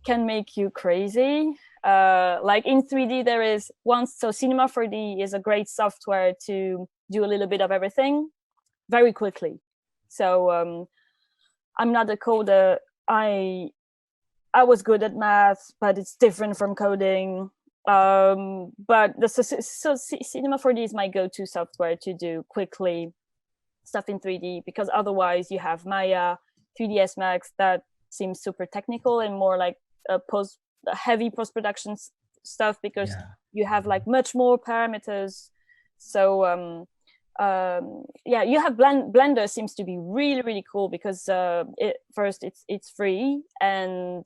can make you crazy. Like in 3D, there is so Cinema 4D is a great software to do a little bit of everything very quickly. So I'm not a coder. I was good at math, but it's different from coding. But Cinema 4D is my go-to software to do quickly stuff in 3D, because otherwise you have Maya, 3ds Max that seems super technical and more like heavy post-production stuff, because you have like much more parameters. So yeah, you have Blender seems to be really, really cool, because first it's free, and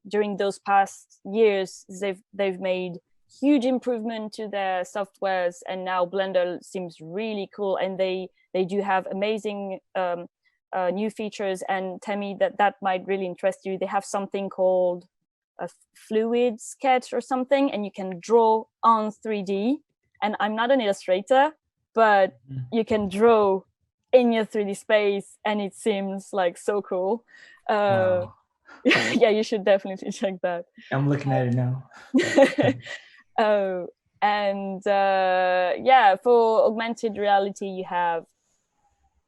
during those past years they've made huge improvement to their softwares, and now Blender seems really cool, and they do have amazing new features. And Tammy, that might really interest you. They have something called a fluid sketch or something, and you can draw on 3D. And I'm not an illustrator, but you can draw in your 3D space, and it seems like so cool. Wow. Yeah, you should definitely check that. I'm looking at it now. And yeah, for augmented reality, you have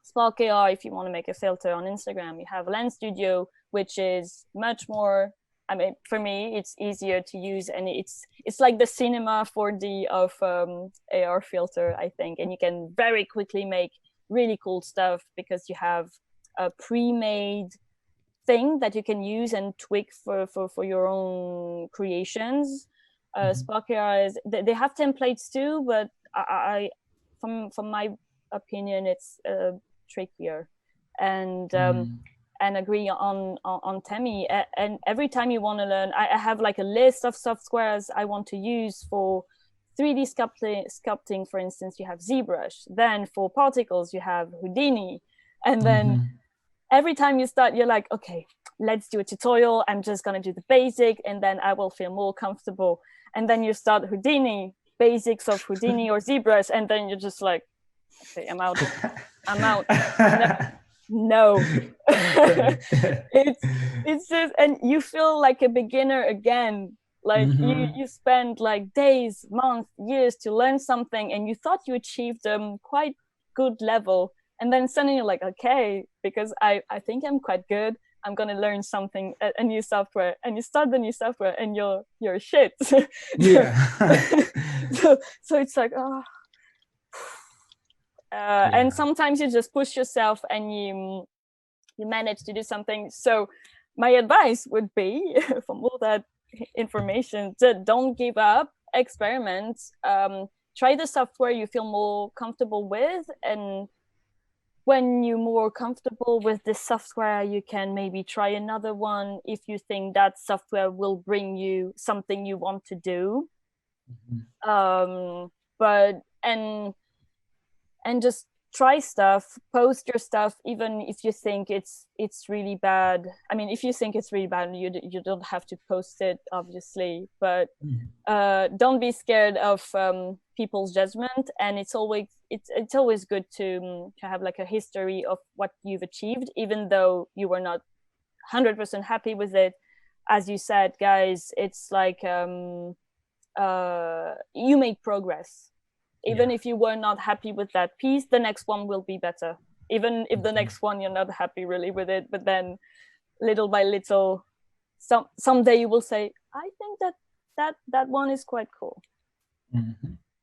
Spark AR if you want to make a filter on Instagram. You have Lens Studio, which is much more, I mean, for me, it's easier to use, and it's like the Cinema 4D of AR filter, I think. And you can very quickly make really cool stuff, because you have a pre-made thing that you can use and tweak for your own creations. Spark AR they have templates too, but I from my opinion, it's trickier. And agree on Tammy. And every time you want to learn, I have like a list of softwares I want to use for 3D sculpting. For instance, you have ZBrush. Then for particles, you have Houdini. And then every time you start, you're like, okay, let's do a tutorial. I'm just going to do the basic, and then I will feel more comfortable. And then you start Houdini, basics of Houdini or ZBrush, and then you're just like, okay, I'm out. No. it's just, and you feel like a beginner again. Like you spend like days, months, years to learn something, and you thought you achieved quite good level, and then suddenly you're like, okay, because I think I'm quite good, I'm gonna learn something, a new software, and you start the new software and you're shit. Yeah. so it's like, oh. And sometimes you just push yourself and you manage to do something. So my advice would be, from all that information, don't give up, experiment, try the software you feel more comfortable with, and when you're more comfortable with this software, you can maybe try another one if you think that software will bring you something you want to do. But and just try stuff, post your stuff, even if you think it's really bad. I mean, if you think it's really bad, you don't have to post it, obviously, but don't be scared of people's judgment. And it's always good to have like a history of what you've achieved, even though you were not 100% happy with it. As you said, guys, it's like you made progress. Even if you were not happy with that piece, the next one will be better. Even if the next one you're not happy really with it, but then little by little, someday you will say, I think that one is quite cool.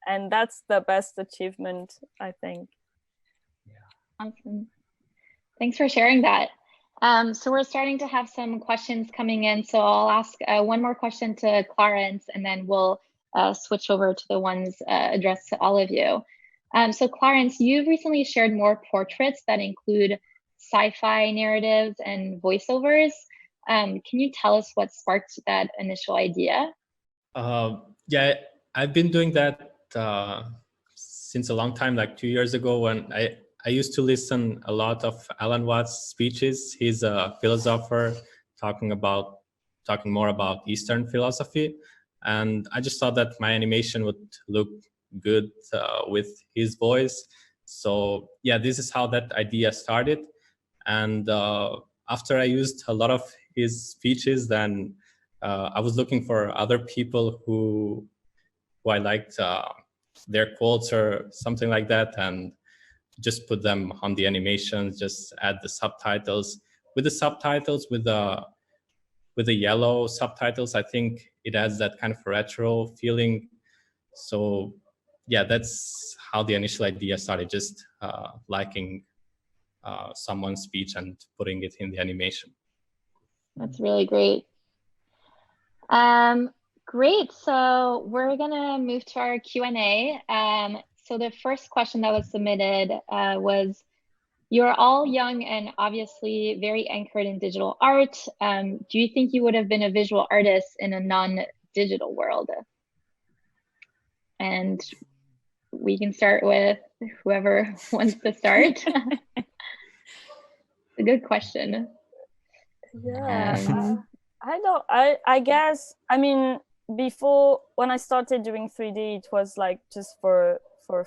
And that's the best achievement, I think. Awesome. Thanks for sharing that. So we're starting to have some questions coming in. So I'll ask one more question to Clarence, and then we'll switch over to the ones addressed to all of you. So Clarence, you've recently shared more portraits that include sci-fi narratives and voiceovers. Can you tell us what sparked that initial idea? Yeah, I've been doing that since a long time, like 2 years ago, when I used to listen a lot of Alan Watts' speeches. He's a philosopher talking more about Eastern philosophy. And I just thought that my animation would look good with his voice. So yeah, this is how that idea started. And after I used a lot of his speeches, then I was looking for other people who I liked their quotes or something like that, and just put them on the animations, just add the subtitles. With the subtitles, with the yellow subtitles, I think it adds that kind of retro feeling. So yeah, that's how the initial idea started, just liking someone's speech and putting it in the animation. That's really great. Great, so we're gonna move to our Q&A. So the first question that was submitted was, you're all young and obviously very anchored in digital art. Do you think you would have been a visual artist in a non-digital world? And we can start with whoever wants to start. A good question. Yeah, I guess, I mean, before, when I started doing 3D, it was like just for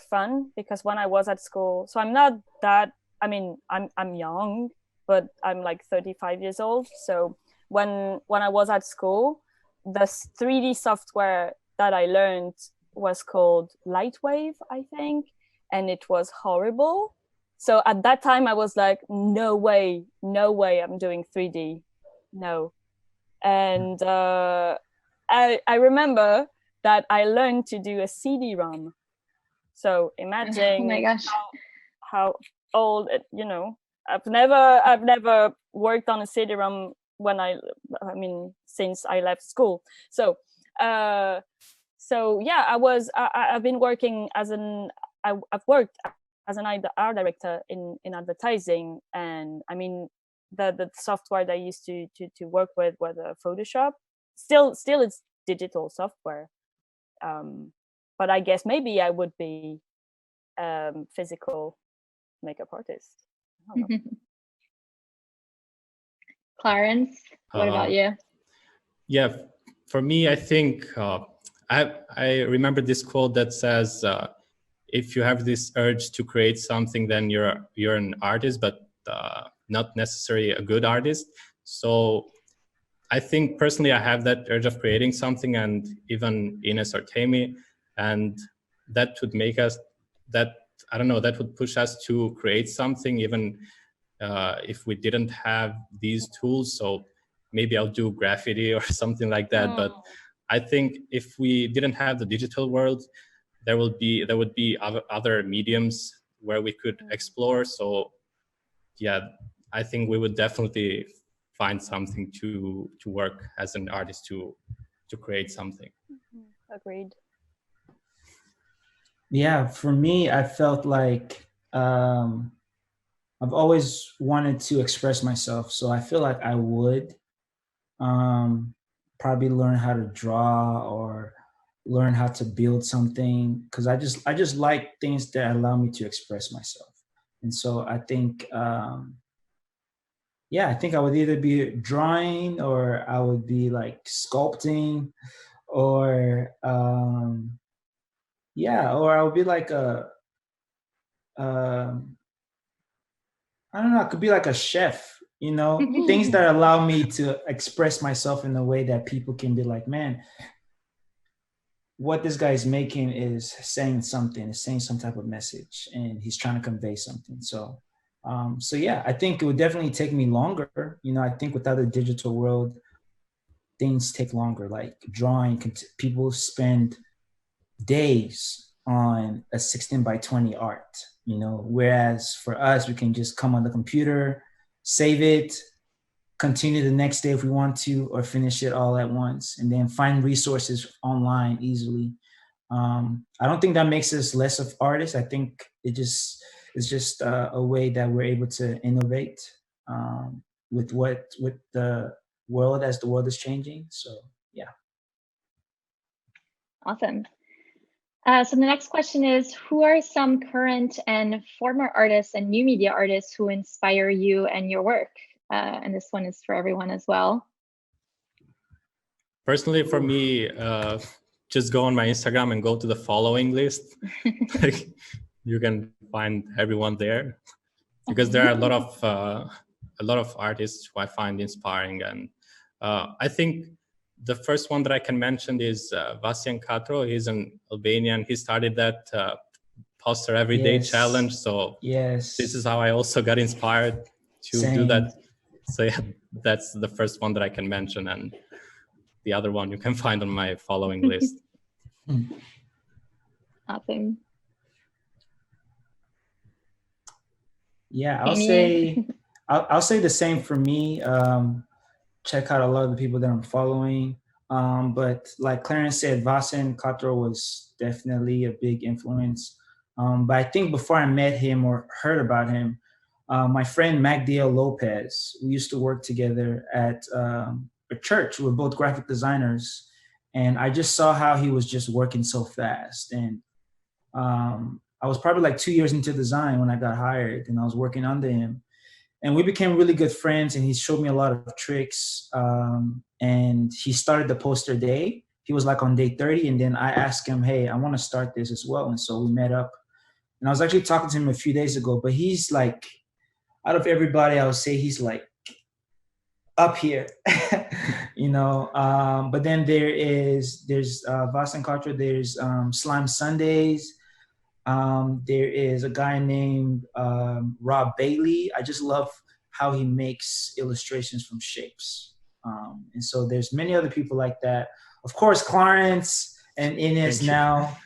fun, because when I was at school, so I'm not that, I mean, I'm young, but I'm like 35 years old. So when I was at school, the 3D software that I learned was called Lightwave, I think, and it was horrible. So at that time I was like, no way I'm doing 3D, no. And I remember that I learned to do a CD-ROM. So imagine oh my gosh, how old it, you know. I've never worked on a CD-ROM I mean, since I left school. So yeah, I've been working as I've worked as an art director in advertising, and I mean, the software that I used to work with was Photoshop. Still it's digital software, but I guess maybe I would be physical makeup artist. I don't know. Clarence, what about you? Yeah, for me, I think I remember this quote that says, if you have this urge to create something, then you're an artist, but not necessarily a good artist. So I think personally I have that urge of creating something, and even Ines or Tammy, and that would make us, that would push us to create something, even if we didn't have these tools. So maybe I'll do graffiti or something like that. But I think if we didn't have the digital world, there would be other mediums where we could explore. So yeah, I think we would definitely find something to work as an artist to create something. Agreed. Yeah, for me, I felt like I've always wanted to express myself. So I feel like I would probably learn how to draw or learn how to build something, because I just like things that allow me to express myself. And so I think yeah, I think I would either be drawing or I would be like sculpting or yeah, or I would be like a um I don't know, I could be like a chef, things that allow me to express myself in a way that people can be like, man, what this guy is making is saying something, is saying some type of message, and he's trying to convey something. So yeah, I think it would definitely take me longer. I think without the digital world, things take longer. Like drawing, people spend days on a 16 by 20 art, whereas for us, we can just come on the computer, save it, continue the next day if we want to, or finish it all at once, and then find resources online easily. I don't think that makes us less of artists. I think it's just a way that we're able to innovate with the world as the world is changing. So yeah. Awesome. So the next question is, who are some current and former artists and new media artists who inspire you and your work? And this one is for everyone as well. Personally, for me, just go on my Instagram and go to the following list. You can find everyone there, because there are a lot of artists who I find inspiring. And I think the first one that I can mention is Vassian Katro. He's an Albanian. He started that poster everyday challenge. So yes, this is how I also got inspired to do that. So yeah, that's the first one that I can mention, and the other one you can find on my following list. Awesome. Yeah, I'll say the same for me. Check out a lot of the people that I'm following. But like Clarence said, Vasen Katro was definitely a big influence. But I think before I met him or heard about him, my friend Magdiel Lopez, we used to work together at a church. We were both graphic designers. And I just saw how he was just working so fast. And I was probably like 2 years into design when I got hired, and I was working under him. And we became really good friends, and he showed me a lot of tricks. And he started the poster day. He was like on day 30. And then I asked him, hey, I want to start this as well. And so we met up. And I was actually talking to him a few days ago, but he's like, out of everybody, I would say he's like up here, but then there's Vasan Katra, there's Slime Sundays. There is a guy named Rob Bailey. I just love how he makes illustrations from shapes. And so there's many other people like that. Of course, Clarence and Ines now.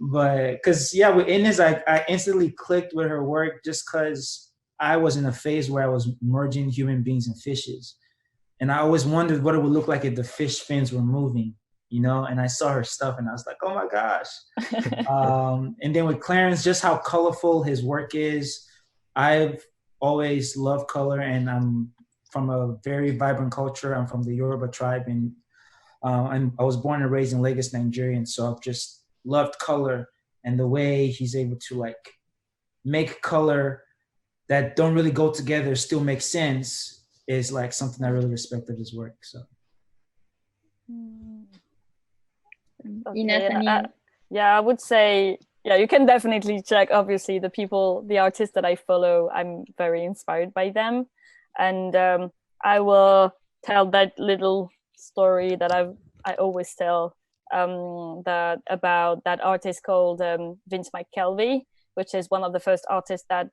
But because, yeah, with Ines, I instantly clicked with her work just because I was in a phase where I was merging human beings and fishes. And I always wondered what it would look like if the fish fins were moving. And I saw her stuff and I was like, oh my gosh. And then with Clarence, just how colorful his work is. I've always loved color, and I'm from a very vibrant culture. I'm from the Yoruba tribe, and I was born and raised in Lagos, Nigeria. And so I've just loved color, and the way he's able to like make color that don't really go together still make sense is like something I really respect of his work. So. Okay, yeah, I would say, yeah, you can definitely check. Obviously, the artists that I follow, I'm very inspired by them. And I will tell that little story that I always tell that about that artist called Vince McKelvey, which is one of the first artists that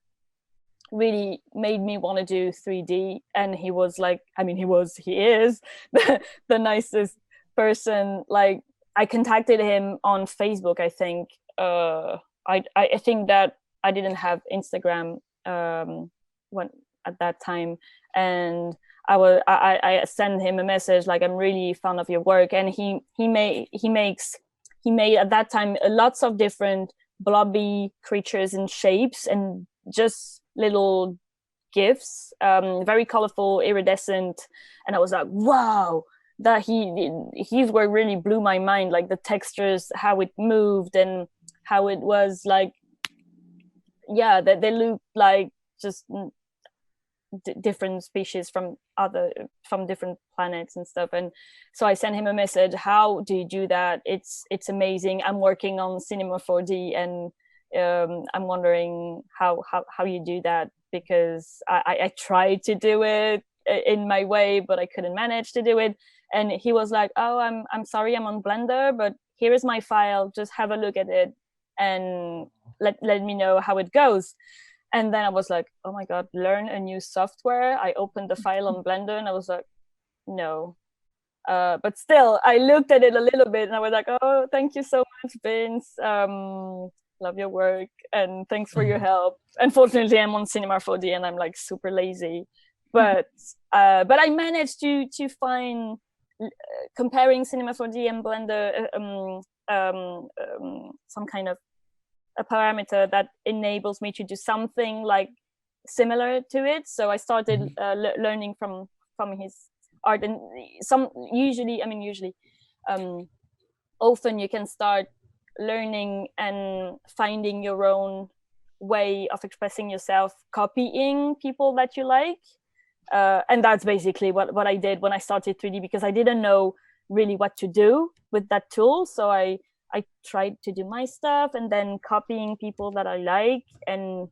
really made me want to do 3D. And he was like, he is the nicest person. Like, I contacted him on Facebook. I think I think that I didn't have Instagram when at that time, and I sent him a message like, I'm really fond of your work. And he made at that time lots of different blobby creatures and shapes and just little gifs, very colorful, iridescent. And I was like, wow, that his work really blew my mind, like the textures, how it moved, and how it was like, yeah, that they look like just different species from different planets and stuff. And so I sent him a message, how do you do that? It's amazing. I'm working on Cinema 4D, and I'm wondering how you do that, because I tried to do it in my way, but I couldn't manage to do it. And he was like, oh, I'm sorry, I'm on Blender, but here is my file, just have a look at it and let me know how it goes. And then I was like, oh my God, learn a new software. I opened the file on Blender and I was like, no. But still, I looked at it a little bit and I was like, oh, thank you so much, Vince. Love your work and thanks for your help. Unfortunately, I'm on Cinema 4D and I'm like super lazy. But I managed to find, comparing Cinema 4D and Blender, some kind of a parameter that enables me to do something like similar to it. So I started learning from his art, and often you can start learning and finding your own way of expressing yourself, copying people that you like. And that's basically what I did when I started 3D, because I didn't know really what to do with that tool. So I tried to do my stuff and then copying people that I like. And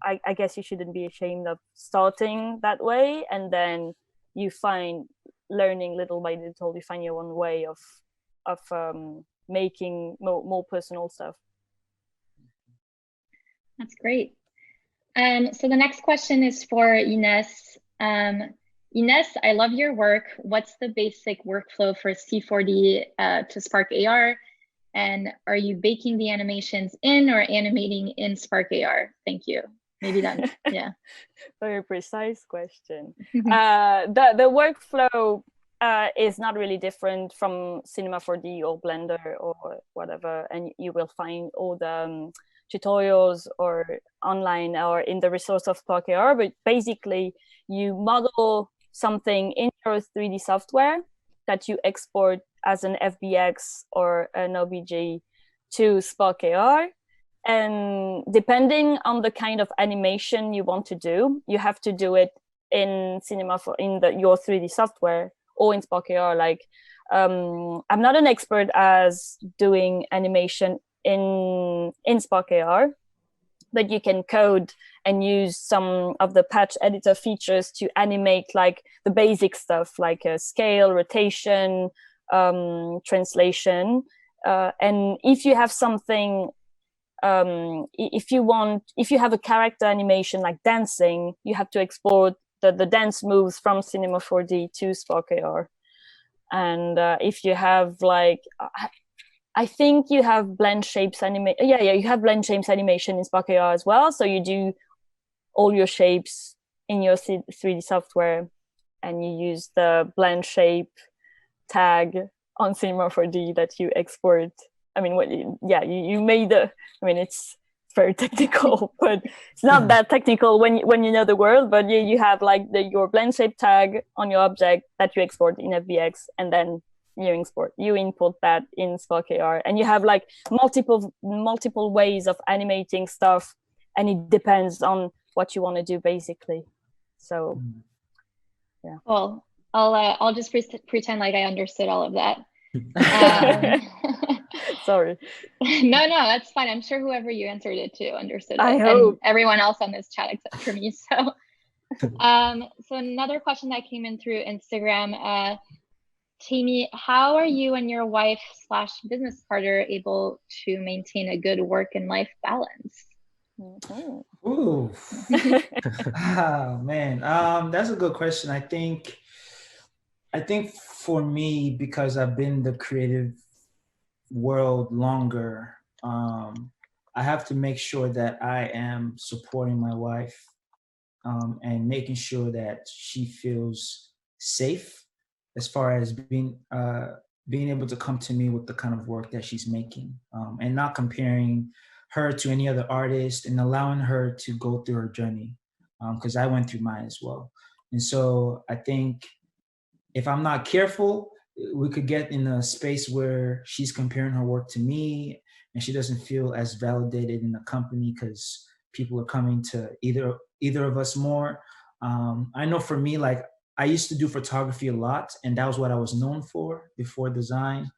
I guess you shouldn't be ashamed of starting that way. And then you find, learning little by little, you find your own way of making more personal stuff. That's great. So the next question is for Ines. Ines, I love your work. What's the basic workflow for C4D to Spark AR? And are you baking the animations in or animating in Spark AR? Thank you. Maybe that, yeah. Very precise question. The workflow is not really different from Cinema 4D or Blender or whatever. And you will find all the tutorials or online or in the resource of Spark AR. But basically, you model something in your 3D software that you export as an FBX or an OBJ to Spark AR. And depending on the kind of animation you want to do, you have to do it in your 3D software or in Spark AR. Like, I'm not an expert as doing animation in Spark AR, but you can code and use some of the patch editor features to animate like the basic stuff, like scale, rotation, translation. And if you have something, if you have a character animation like dancing, you have to export the dance moves from Cinema 4D to Spark AR. And if you have like, I think you have blend shapes animation. Yeah, you have blend shapes animation in Spark AR as well. So you do all your shapes in your 3D software, and you use the blend shape tag on Cinema 4D that you export. I mean, you made the. I mean, it's very technical, but it's not that technical when you know the world. But you have like your blend shape tag on your object that you export in FBX, and then you import that in Spark AR, and you have like multiple ways of animating stuff, and it depends on what you want to do basically. So yeah. Well, I'll just pretend like I understood all of that. Sorry. No, that's fine. I'm sure whoever you answered it to understood it. I hope. And everyone else on this chat except for me. So so another question that came in through Instagram, Tammy, how are you and your wife / business partner able to maintain a good work and life balance? Ooh. Oh, man. That's a good question. I think for me, because I've been in the creative world longer, I have to make sure that I am supporting my wife and making sure that she feels safe as far as being able to come to me with the kind of work that she's making, and not comparing her to any other artist and allowing her to go through her journey, because I went through mine as well. And so I think if I'm not careful, we could get in a space where she's comparing her work to me and she doesn't feel as validated in the company because people are coming to either of us more. I know for me, like I used to do photography a lot, and that was what I was known for before design.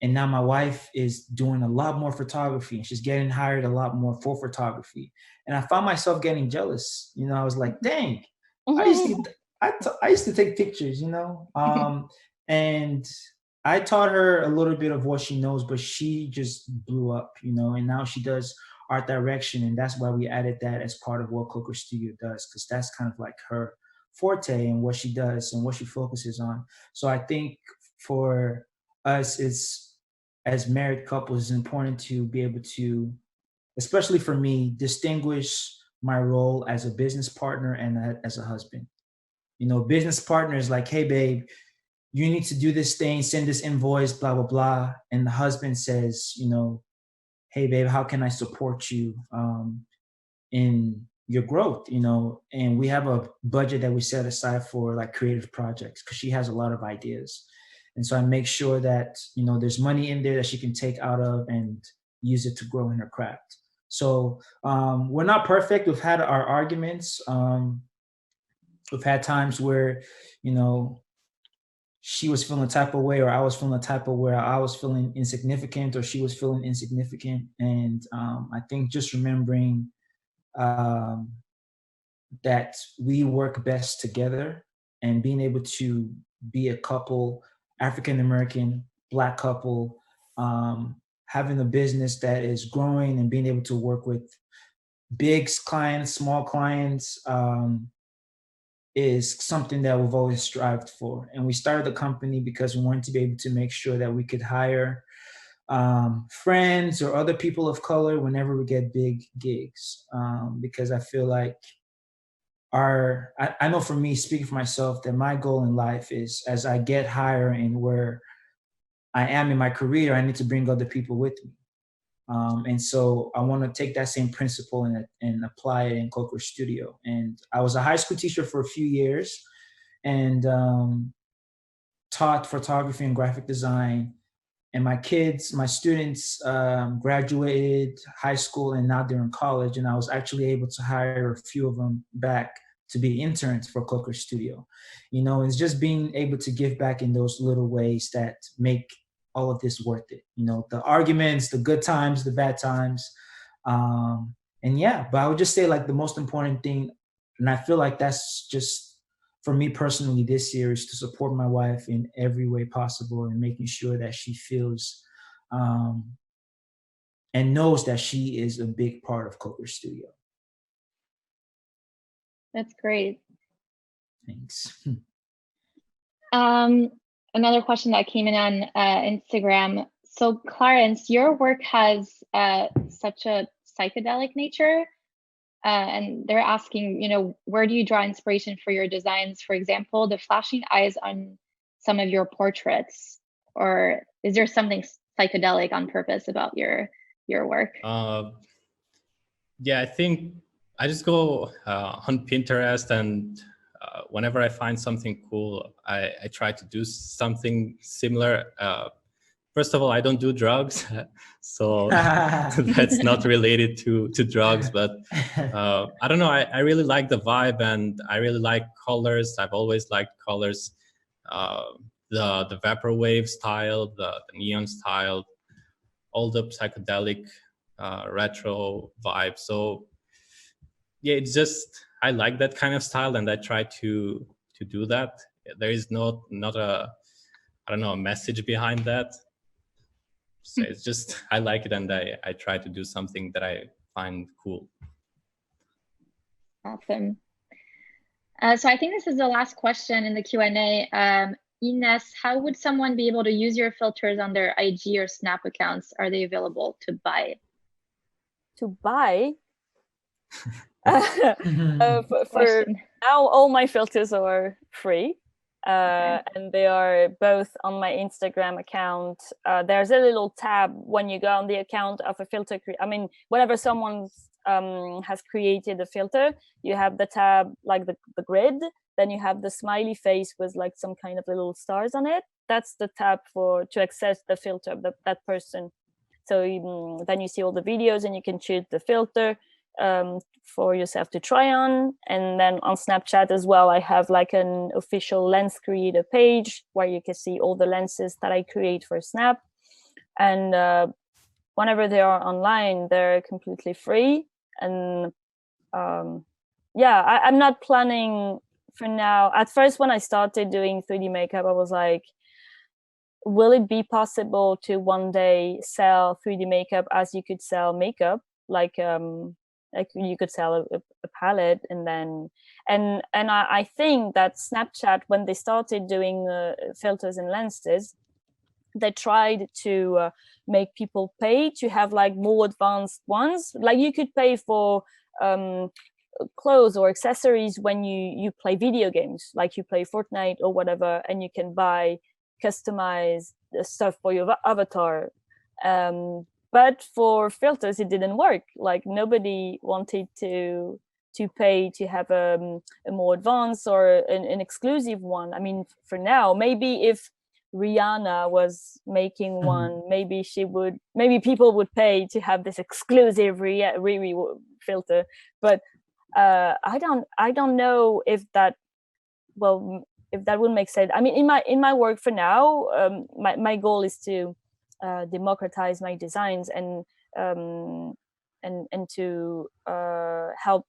And now my wife is doing a lot more photography and she's getting hired a lot more for photography. And I found myself getting jealous. You know, I was like, dang, I used to I used to take pictures, you know. And I taught her a little bit of what she knows, but she just blew up, you know, and now she does art direction. And that's why we added that as part of what Coco Studio does, because that's kind of like her forte and what she does and what she focuses on. So I think for us, it's as married couples, it's important to be able to, especially for me, distinguish my role as a business partner and as a husband. You know, business partner is like, hey, babe, you need to do this thing, send this invoice, blah, blah, blah. And the husband says, you know, hey, babe, how can I support you in your growth, you know? And we have a budget that we set aside for like creative projects because she has a lot of ideas. And so I make sure that, you know, there's money in there that she can take out of and use it to grow in her craft. So we're not perfect. We've had our arguments. We've had times where, you know, she was feeling a type of way, or I was feeling a type of where I was feeling insignificant, or she was feeling insignificant. And I think just remembering um, that we work best together and being able to be a couple, African American, Black couple, having a business that is growing and being able to work with big clients, small clients, is something that we've always strived for. And we started the company because we wanted to be able to make sure that we could hire friends or other people of color whenever we get big gigs. Because I feel like I know for me, speaking for myself, that my goal in life is as I get higher in where I am in my career, I need to bring other people with me. And so I want to take that same principle and apply it in Coco Studio. And I was a high school teacher for a few years and taught photography and graphic design. And my students graduated high school and now they're in college. And I was actually able to hire a few of them back to be interns for Coco Studio. You know, it's just being able to give back in those little ways that make all of this worth it. You know, the arguments, the good times, the bad times. And yeah, but I would just say like the most important thing, and I feel like that's just for me personally this year, is to support my wife in every way possible and making sure that she feels and knows that she is a big part of Coco Studio. That's great. Thanks. Another question that came in on Instagram. So Clarence, your work has such a psychedelic nature. And they're asking, you know, where do you draw inspiration for your designs? For example, the flashing eyes on some of your portraits, or is there something psychedelic on purpose about your work? Yeah, I think I just go on Pinterest, and whenever I find something cool, I try to do something similar. First of all, I don't do drugs, so that's not related to drugs. But I don't know. I really like the vibe, and I really like colors. I've always liked colors. The vaporwave style, the neon style, all the psychedelic retro vibe. So yeah, it's just I like that kind of style, and I try to do that. There is not a I don't know a message behind that. So it's just I like it, and I try to do something that I find cool. Awesome. So I think this is the last question in the Q&A. Ines, how would someone be able to use your filters on their IG or Snap accounts? Are they available to buy? To buy? For now, all my filters are free. and they are both on my Instagram account. There's a little tab when you go on the account of a filter. Whenever someone has created a filter, you have the tab like the grid. Then you have the smiley face with like some kind of little stars on it. That's the tab to access the filter of that person. So then you see all the videos and you can choose the filter for yourself to try on. And then on Snapchat as well, I have like an official lens creator page where you can see all the lenses that I create for Snap. And whenever they are online, they're completely free. And I'm not planning for now. At first, when I started doing 3D makeup, I was like, will it be possible to one day sell 3D makeup as you could sell makeup? Like you could sell a palette, and I think that Snapchat, when they started doing filters and lenses, they tried to make people pay to have like more advanced ones. Like you could pay for clothes or accessories when you play video games, like you play Fortnite or whatever, and you can buy customized stuff for your avatar. But for filters, it didn't work. Like nobody wanted to pay to have a more advanced or an exclusive one. I mean, for now, maybe if Rihanna was making one, maybe people would pay to have this exclusive Riri filter. But I don't know if that would make sense. I mean, in my work for now, my goal is to democratize my designs and to help.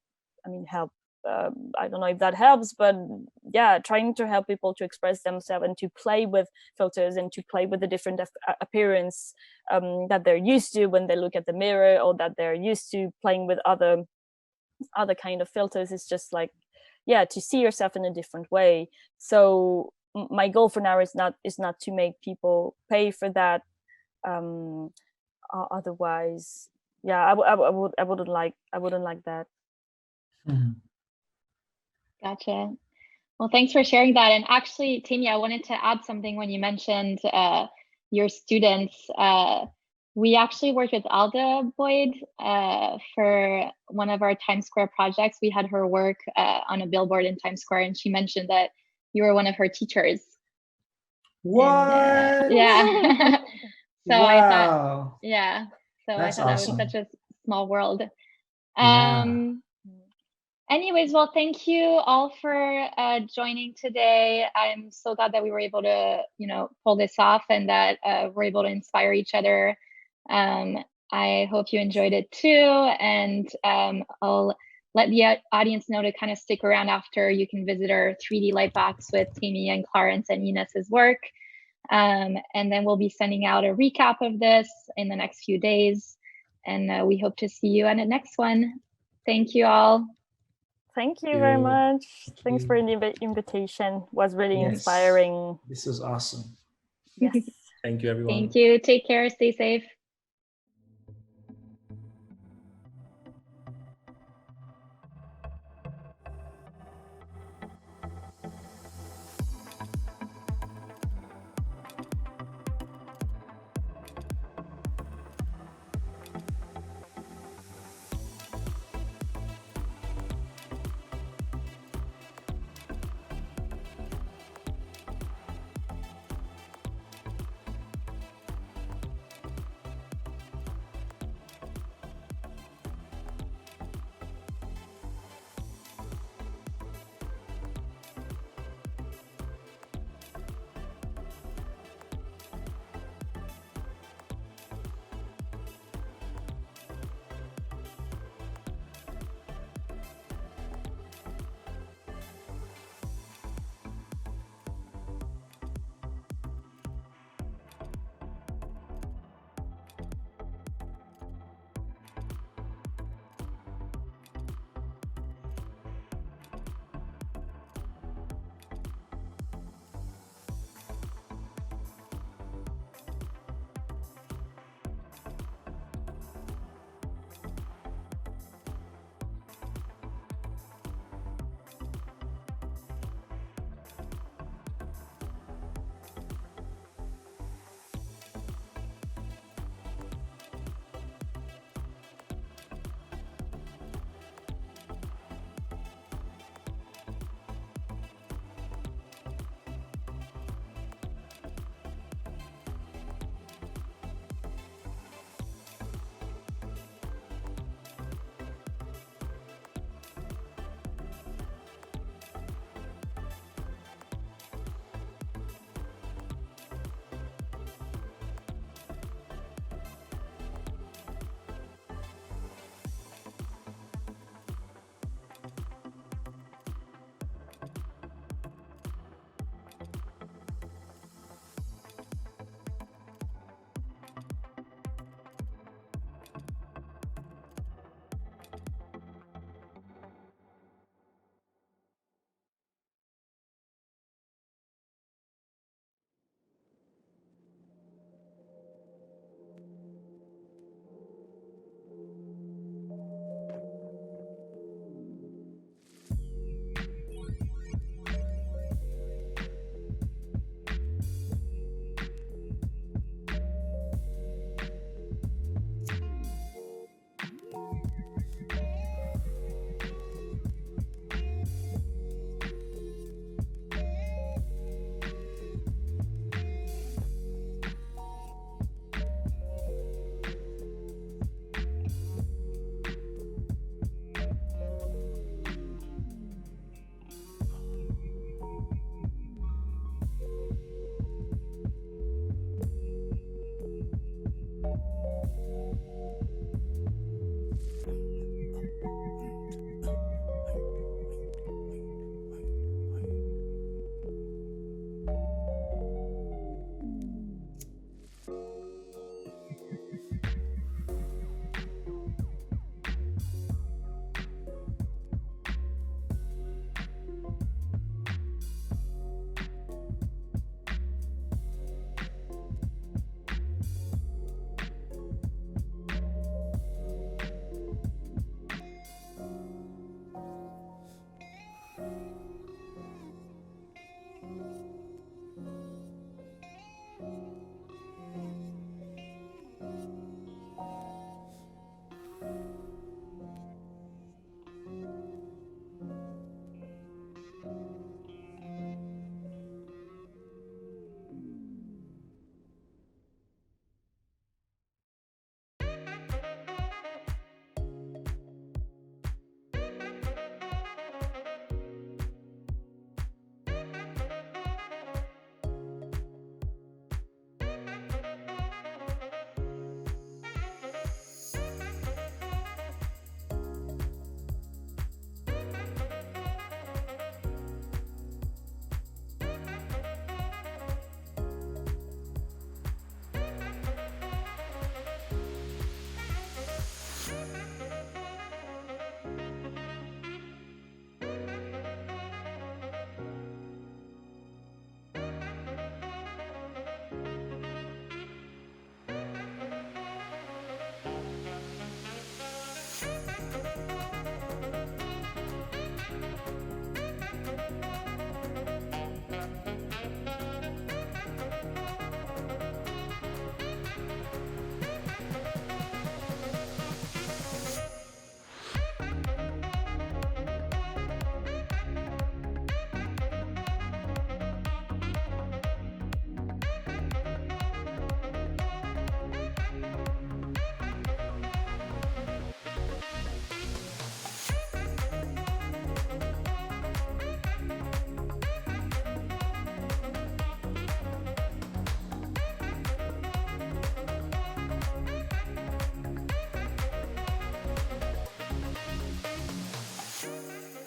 I don't know if that helps, but yeah, trying to help people to express themselves and to play with filters and to play with the different appearance that they're used to when they look at the mirror, or that they're used to playing with other kind of filters. It's just like, to see yourself in a different way. So my goal for now is not to make people pay for that. Otherwise, I wouldn't like that. Gotcha. Well, thanks for sharing that. And actually, Tanya, I wanted to add something when you mentioned your students. We actually worked with Alda Boyd for one of our Times Square projects. We had her work on a billboard in Times Square, and she mentioned that you were one of her teachers. What? And, yeah. So wow. I thought, yeah. So That's I thought awesome. that was such a small world. Anyways, well, thank you all for joining today. I'm so glad that we were able to, pull this off, and that we're able to inspire each other. I hope you enjoyed it too. And I'll let the audience know to kind of stick around after. You can visit our 3D Lightbox with Tammy and Clarence and Inez's work. And then we'll be sending out a recap of this in the next few days. And we hope to see you on the next one. Thank you all. Thank you very much. Thanks for the invitation. It was really inspiring. This was awesome. Yes. Thank you, everyone. Thank you. Take care. Stay safe.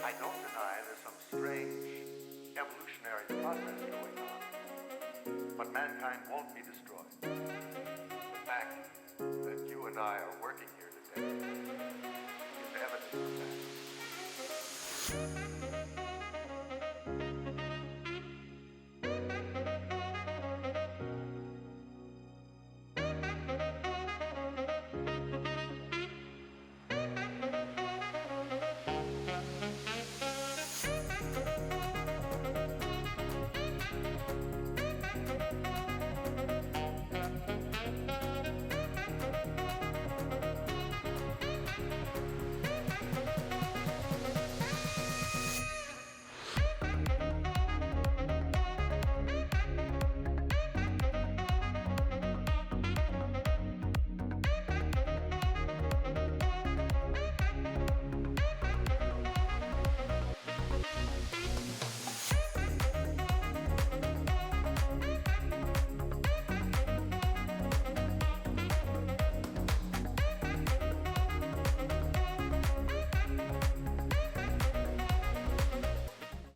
I don't deny there's some strange evolutionary process going on, but mankind won't be destroyed. The fact that you and I are working here today is evidence of that.